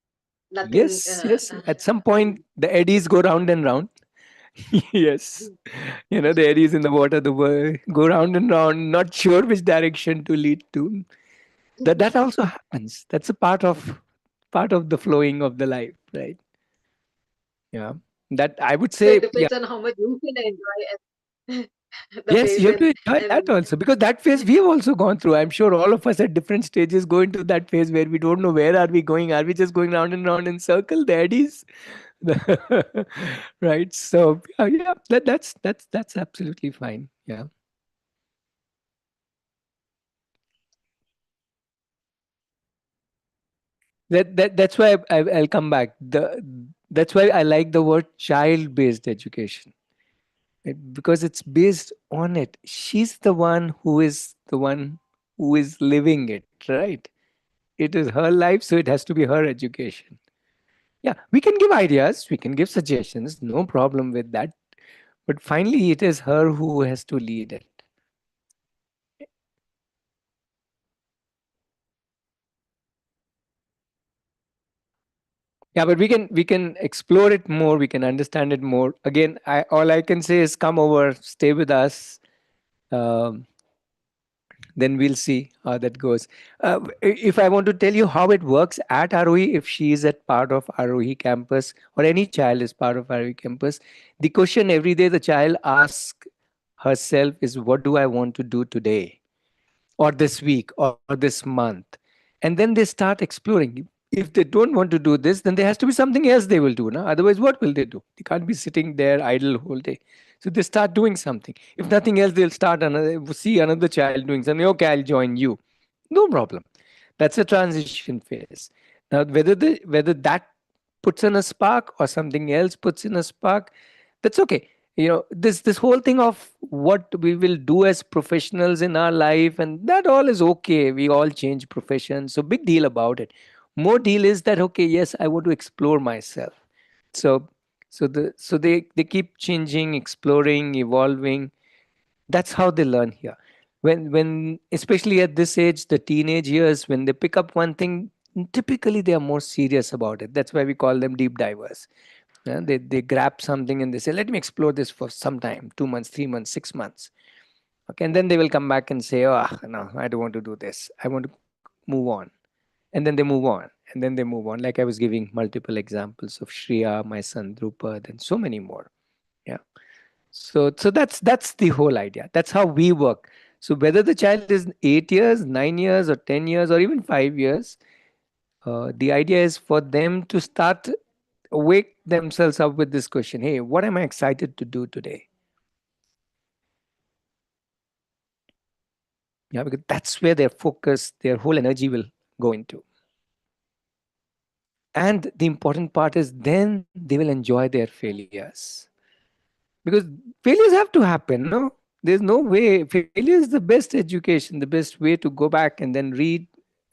Nothing. Yes, yes. At some point, the eddies go round and round. Yes. The eddies in the water, go round and round, not sure which direction to lead to. That also happens. That's a part of the flowing of the life, right? Yeah. That I would So it say, yeah. depends on how much you can enjoy the Yes, phase you have to enjoy that and also, because that phase we have also gone through. I'm sure all of us at different stages go into that phase where we don't know where are we going. Are we just going round and round in circle? The eddies, right? So yeah, that's absolutely fine. Yeah, that's why I'll come back. That's why I like the word child-based education, right? Because it's based on it. She's the one who is living it, right? It is her life, so it has to be her education. Yeah, we can give ideas, we can give suggestions, no problem with that. But finally, it is her who has to lead it. Yeah, but we can explore it more, we can understand it more. Again, all I can say is come over, stay with us. Um, then we'll see how that goes. If I want to tell you how it works at Aarohi, if she is at part of Aarohi campus or any child is part of Aarohi campus, the question every day the child asks herself is, what do I want to do today, or this week, or this month? And then they start exploring. If they don't want to do this, then there has to be something else they will do. No? Otherwise, what will they do? They can't be sitting there idle whole day. So they start doing something. If nothing else, they'll see another child doing something. Okay, I'll join you. No problem. That's a transition phase. Now, whether that puts in a spark or something else puts in a spark, that's okay. This whole thing of what we will do as professionals in our life, and that all is okay. We all change professions, so big deal about it. More deal is that, okay, yes, I want to explore myself. So so the so they they keep changing, exploring, evolving. That's how they learn here. When especially at this age, the teenage years, when they pick up one thing, typically they are more serious about it. That's why we call them deep divers. Yeah, they grab something and they say, let me explore this for some time, 2 months, 3 months, 6 months. Okay, and then they will come back and say, oh no, I don't want to do this, I want to move on. And then they move on, and then they move on. Like I was giving multiple examples of Shreya, my son Drupad, and so many more. Yeah. So that's the whole idea. That's how we work. So whether the child is 8 years, 9 years, or 10 years, or even 5 years, the idea is for them to start wake themselves up with this question: hey, what am I excited to do today? Yeah, because that's where their focus, their whole energy will go into. And the important part is then they will enjoy their failures, because failures have to happen. No, there's no way. Failure is the best education, the best way to go back and then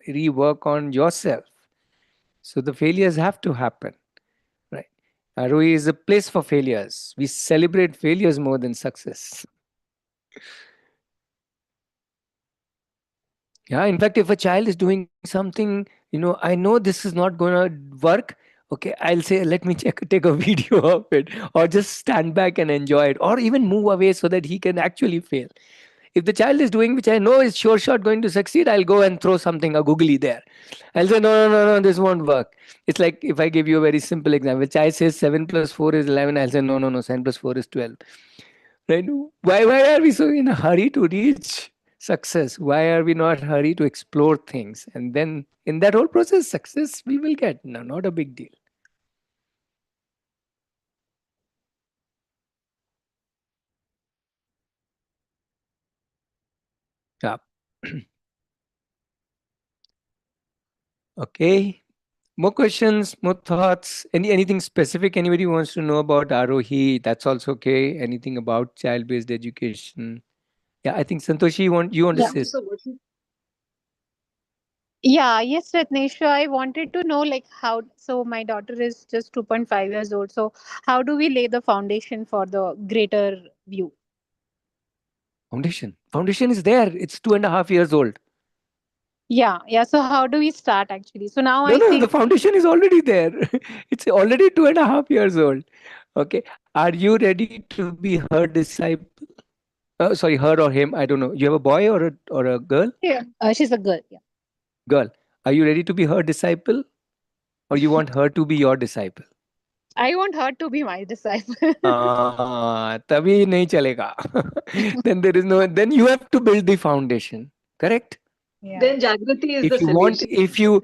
rework on yourself. So the failures have to happen, right? Aroi is a place for failures. We celebrate failures more than success. Yeah, in fact, if a child is doing something, I know this is not going to work. Okay, I'll say, let me take a video of it, or just stand back and enjoy it, or even move away so that he can actually fail. If the child is doing which I know is sure shot going to succeed, I'll go and throw something, a googly there. I'll say, no, no, no, no, this won't work. It's like if I give you a very simple example. Child says 7 plus 4 is 11. I'll say, no, no, no, 7 plus 4 is 12. Right? Why are we so in a hurry to reach success? Why are we not hurry to explore things? And then in that whole process, success we will get. No, not a big deal. Yeah. Okay. More questions, more thoughts. Anything specific anybody wants to know about Arohi? That's also okay. Anything about child-based education? Yeah, I think Santoshi, you want to yeah. say? So what you Yeah, yes, Ratnesha, I wanted to know like how, so my daughter is just 2.5 years old. So how do we lay the foundation for the greater view? Foundation. Foundation is there. It's 2.5 years old. Yeah. So how do we start actually? So now No, I no, the think, foundation is already there. It's already 2.5 years old. Okay. Are you ready to be her disciple? Sorry, her or him. I don't know. You have a boy or a girl? yeah, she's a girl. Yeah. Girl. Are you ready to be her disciple? Or you want her to be your disciple? I want her to be my disciple. तभी नहीं चलेगा. Then there is no. Then you have to build the foundation. Correct. Yeah. Then Jagrati is the If you want, solution. if you,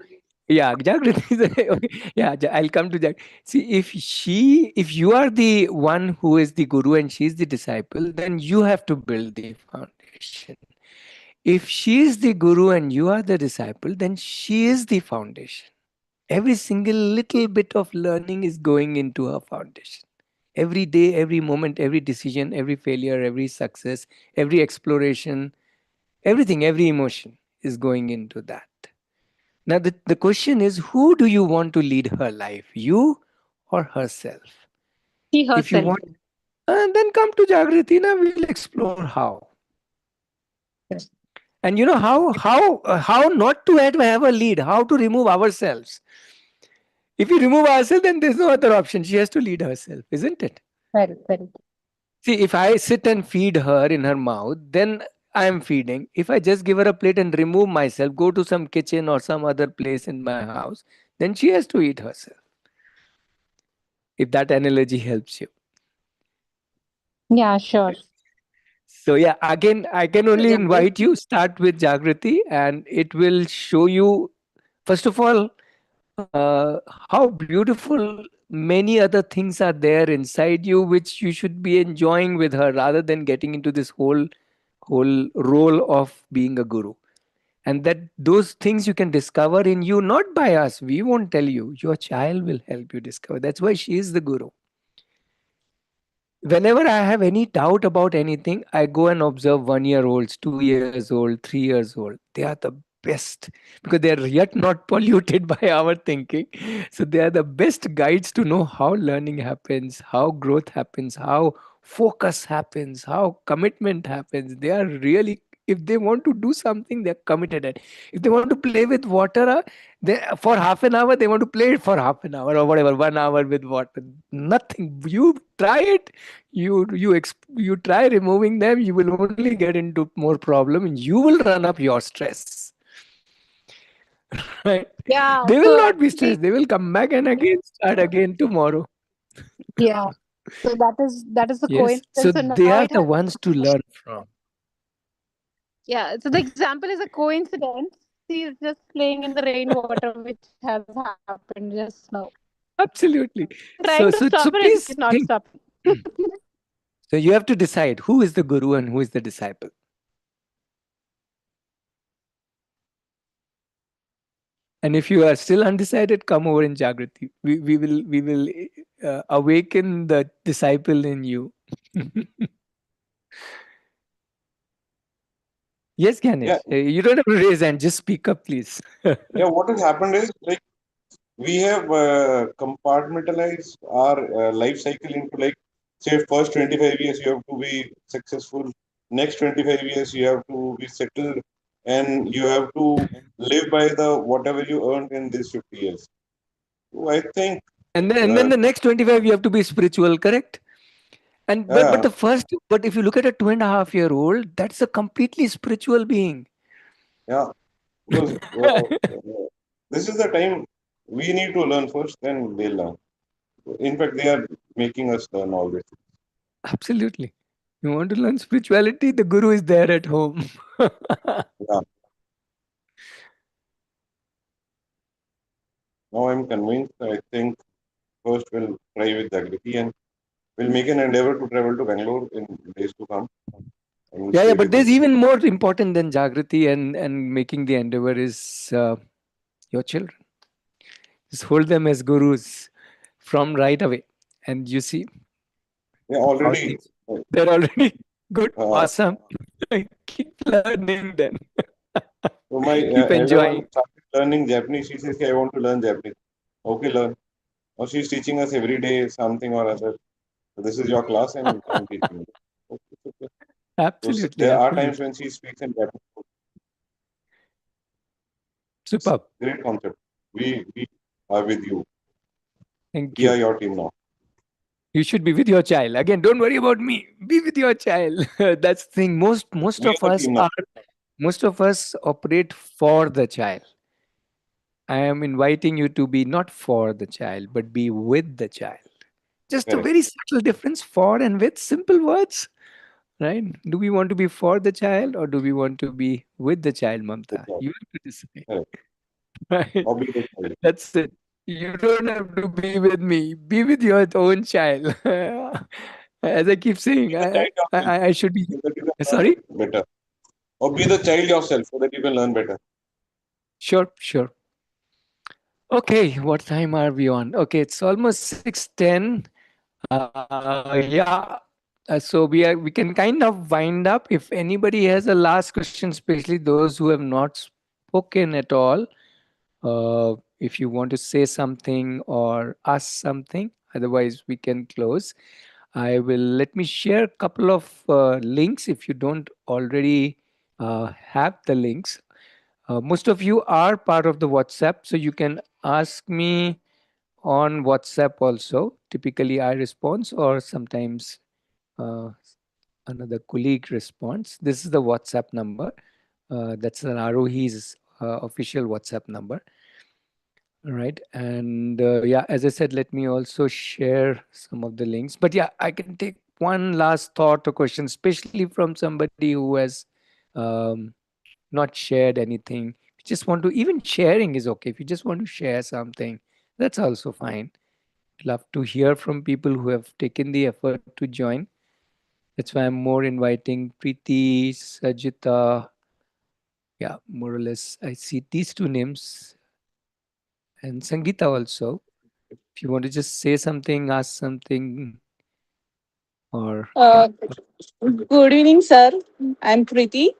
yeah, Jagrati is okay. Yeah, I'll come to that. See, if you are the one who is the guru and she's the disciple, then you have to build the foundation. If she is the guru and you are the disciple, then she is the foundation. Every single little bit of learning is going into her foundation. Every day, every moment, every decision, every failure, every success, every exploration, everything, every emotion is going into that. Now, the question is, who do you want to lead her life? You or herself? She If you herself. want, then come to Jagriti. Now we'll explore how. Yes. And you know how not to have a lead, how to remove ourselves. If you remove ourselves, then there's no other option. She has to lead herself, isn't it? Very, very. See, if I sit and feed her in her mouth, then I am feeding. If I just give her a plate and remove myself, go to some kitchen or some other place in my house, then she has to eat herself. If that analogy helps you. Yeah, sure. So yeah, again, I can So only invite Jagrati, you, start with Jagriti, and it will show you, first of all, how beautiful many other things are there inside you, which you should be enjoying with her rather than getting into this whole role of being a guru. And that those things you can discover in you, not by us. We won't tell you. Your child will help you discover. That's why she is the guru. Whenever I have any doubt about anything, I go and observe 1 year olds, 2 years old, 3 years old. They are the best because they are yet not polluted by our thinking. So they are the best guides to know how learning happens, how growth happens, how focus happens, how commitment happens. They are really, if they want to do something, they're committed at. If they want to play with water, for half an hour, they want to play it for half an hour or whatever, 1 hour with water. Nothing. You try it, you try removing them, you will only get into more problem and you will run up your stress. Right? Yeah. They will So not be actually, stressed, they will come back and again start again tomorrow. yeah. So that is the Yes, so coincidence. So they now are it the has. ones to learn from. Yeah. So the example is a coincidence. She is just playing in the rainwater, which has happened just now. Absolutely. Trying to stop So her, and she's please not think. stopping. So you have to decide who is the guru and who is the disciple. And if you are still undecided, come over in Jagrati. We will awaken the disciple in you. Yes, Yeah, Ganesh. You don't have to raise hand. Just speak up, please. yeah. What has happened is like we have compartmentalized our life cycle into like say first 25 years you have to be successful, next 25 years you have to be settled, and you have to live by the whatever you earned in these 50 years. So I think And then uh, the next 25 you have to be spiritual, correct? And but yeah, the first, but if you look at a 2.5 year old, that's a completely spiritual being. yeah, because this is the time we need to learn first, then they'll learn. In fact, they are making us learn all this. Absolutely. You want to learn spirituality, the guru is there at home. Yeah. Now I'm convinced. I think first we'll try with Jagriti and we'll make an endeavor to travel to Bangalore in days to come and we'll Yeah, stay but with her. there's even more important than Jagriti and making the endeavor is your children. Just hold them as gurus from right away. And you see Yeah, how already. things, they're already good, Uh, awesome. Keep learning then. so my Keep elder one enjoying. started learning Japanese. She says, "Hey, I want to learn Japanese." Okay, learn. Now she's teaching us every day something or other. So this is your class and I'm teaching you. Okay, okay. So Absolutely, there are times absolutely. when she speaks in Japanese. Superb. Great concept. We are with you. Thank We are you. your team now. You should be with your child. Again, don't worry about me. Be with your child. That's the thing. Most We of are the us team now. are most of us operate for the child. I am inviting you to be not for the child, but be with the child. Just a Correct. very subtle difference, for and with, simple words, right? Do we want to be for the child or do we want to be with the child, Good Mamta? job. You have to decide, Correct. right? Or be the child. That's it. You don't have to be with me. Be with your own child. As I keep saying, Be the child yourself I should be. so that you can Sorry? learn better. Or be the child yourself so that you can learn better. Sure, sure. Okay, what time are we on? Okay, it's almost 6:10. Yeah. So we can kind of wind up. If anybody has a last question, especially those who have not spoken at all, if you want to say something or ask something, otherwise we can close. I will let me share a couple of links if you don't already have the links. Most of you are part of the WhatsApp, so you can ask me on WhatsApp also. Typically, I respond, or sometimes uh, another colleague responds. This is the WhatsApp number. That's an Aarohi's official WhatsApp number. All right. And yeah, as I said, let me also share some of the links. But yeah, I can take one last thought or question, especially from somebody who has um, not shared anything. You just want to, even sharing is okay. If you just want to share something, that's also fine. Love to hear from people who have taken the effort to join. That's why I'm more inviting Preeti, Sajita. Yeah, more or less. I see these two names and Sangeeta also. If you want to just say something, ask something, or yeah. Uh, Good evening, sir. I'm Preeti.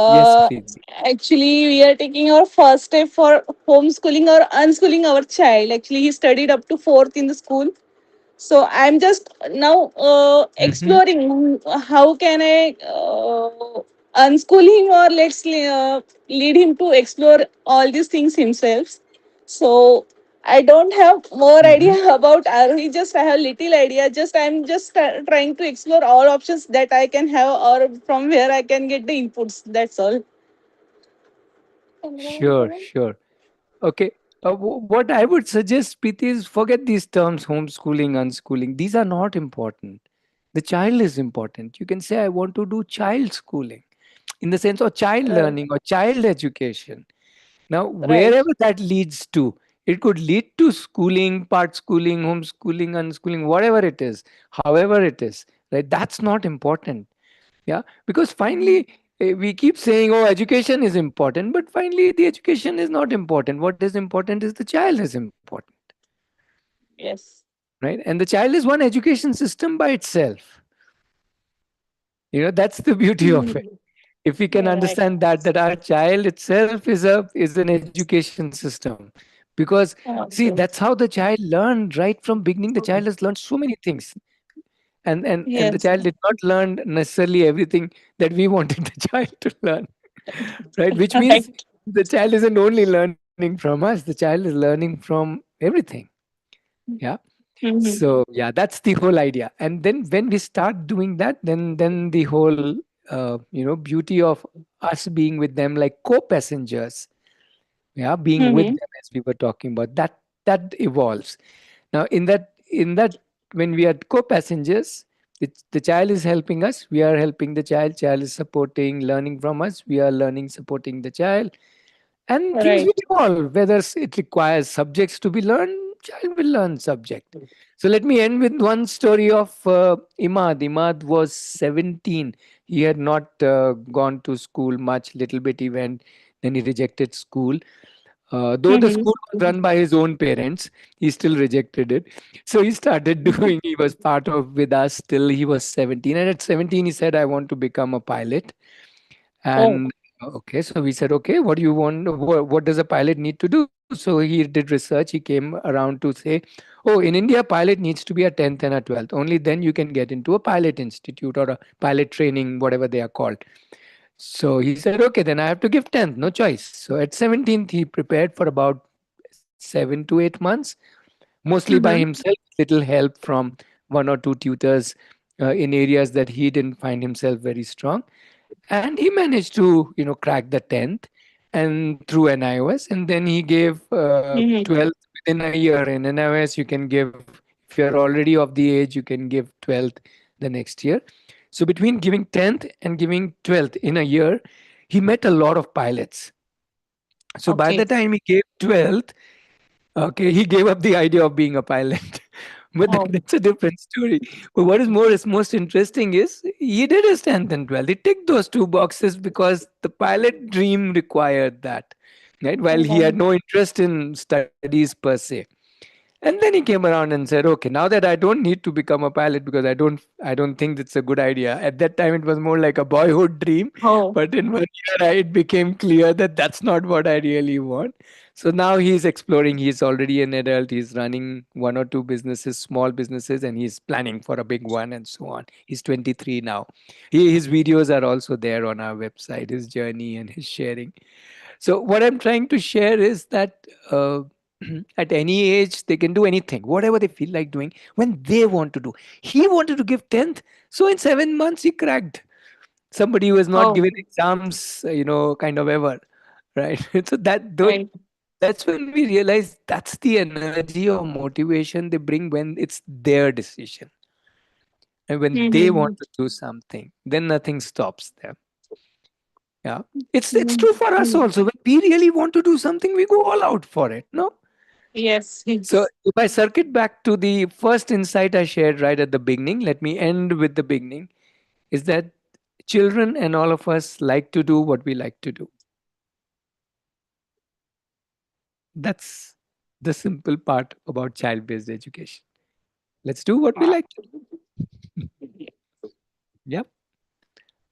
Yes, Uh, Preeti. Actually, we are taking our first step for homeschooling or unschooling our child. Actually, he studied up to fourth in the school. So I'm just now Mm-hmm. exploring how can I unschool him or let's lead him to explore all these things himself. So I don't have more Mm-hmm. idea about Arohi. Just I have little idea. Just I'm just trying to explore all options that I can have or from where I can get the inputs. That's all. Sure, sure. Okay. What I would suggest, Preeti, is forget these terms homeschooling, unschooling. These are not important. The child is important. You can say, I want to do child schooling in the sense of child Right. learning or child education. Now, Right. wherever that leads to, it could lead to schooling, part schooling, homeschooling, unschooling, whatever it is, however it is, right? That's not important. Yeah. Because finally, we keep saying, oh, education is important, but finally, the education is not important. What is important is the child is important, Yes. right? And the child is one education system by itself. That's the beauty of it. Mhm. If we can Right. understand that our child itself is an education system, because see, Okay. that's how the child learned right from beginning. The child has learned so many things, and the Yes. child did not learn necessarily everything that we wanted the child to learn, right? Which means Right. the child isn't only learning from us, the child is learning from everything. Yeah. Mhm. So yeah, that's the whole idea. And then when we start doing that, then the whole beauty of us being with them like co-passengers, yeah, being with Mhm. them, as we were talking about, that evolves. Now in that when we are co-passengers, the child is helping us, we are helping the child is supporting, learning from us, we are learning, supporting the child, and things Right. will evolve. Whether it requires subjects to be learned, child will learn subject. So let me end with one story of Imad was 17. He had not gone to school much, little bit he went, then he rejected school. Though the Mhm. school was run by his own parents, he still rejected it. So he started doing, he was part of with us till he was 17. And at 17, he said, I want to become a pilot. Oh. And okay, so we said, okay, what do you want? What does a pilot need to do? So he did research. He came around to say, oh, in India, pilot needs to be a 10th and a 12th. Only then you can get into a pilot institute or a pilot training, whatever they are called. So he said, okay, then I have to give 10th, no choice. So at 17th, he prepared for about 7 to 8 months, mostly by Mm-hmm. himself, little help from one or two tutors in areas that he didn't find himself very strong. And he managed to, crack the 10th and through NIOS. And then he gave Mm-hmm. 12th within a year. In NIOS, you can give, if you're already of the age, you can give 12th the next year. So between giving 10th and giving 12th in a year, he met a lot of pilots. So by Okay. the time he gave 12th, okay, he gave up the idea of being a pilot. But Oh. that's a different story. But what is most interesting is he did his 10th and 12th. He ticked those two boxes because the pilot dream required that, right? While he Oh. had no interest in studies per se. And then he came around and said, okay, now that I don't need to become a pilot because I don't think it's a good idea. At that time, it was more like a boyhood dream. Oh. But in 1 year, it became clear that that's not what I really want. So now he's exploring. He's already an adult. He's running one or two businesses, small businesses, and he's planning for a big one and so on. He's 23 now. His videos are also there on our website, his journey and his sharing. So what I'm trying to share is that at any age they can do anything, whatever they feel like doing when they want to do. He wanted to give 10th, so in 7 months he cracked. Somebody who has not Oh. given exams, kind of ever, right? So Right. that's when we realize that's the energy or motivation they bring when it's their decision and when they want Mm-hmm. to do something, then nothing stops them. Yeah, it's true for us Mm-hmm. also. When we really want to do something, we go all out for it. No. Yes. So Yes. if I circuit back to the first insight I shared right at the beginning, let me end with the beginning. Is that children and all of us like to do what we like to do. That's the simple part about child-based education. Let's do what we Ah. like to do. Yep.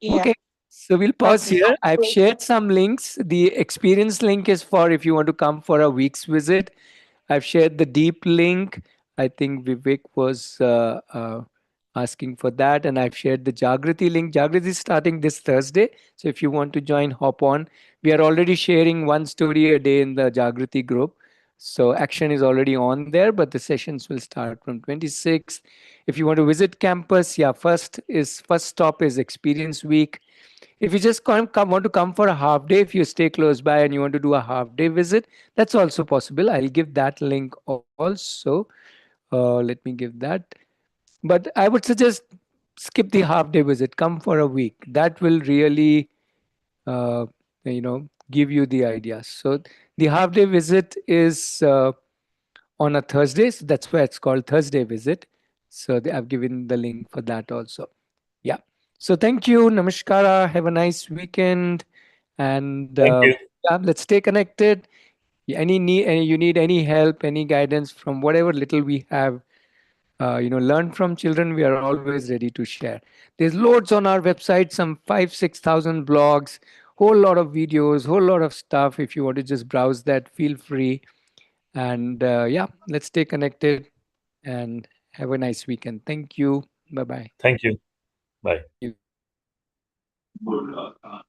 Yeah. Okay. So we'll pause Okay. here. I've shared some links. The experience link is for if you want to come for a week's visit. I've shared the deep link. I think Vivek was asking for that, and I've shared the Jagriti link. Jagriti is starting this Thursday, so if you want to join, hop on. We are already sharing one story a day in the Jagriti group, so action is already on there. But the sessions will start from 26th. If you want to visit campus, yeah, first stop is Experience Week. If you just want to come for a half day, if you stay close by and you want to do a half day visit, that's also possible. I'll give that link also. Let me give that. But I would suggest skip the half day visit. Come for a week. That will really, uh, give you the idea. So the half day visit is on a Thursday. So that's why it's called Thursday visit. So I've given the link for that also. Yeah. So thank you. Namaskara. Have a nice weekend. And Thank you. yeah, let's stay connected. You need any help, any guidance from whatever little we have, learn from children. We are always ready to share. There's loads on our website, some 5-6 thousand blogs, whole lot of videos, whole lot of stuff. If you want to just browse that, feel free. And yeah, let's stay connected and have a nice weekend. Thank you. Bye bye. Thank you. Bye. Thank you.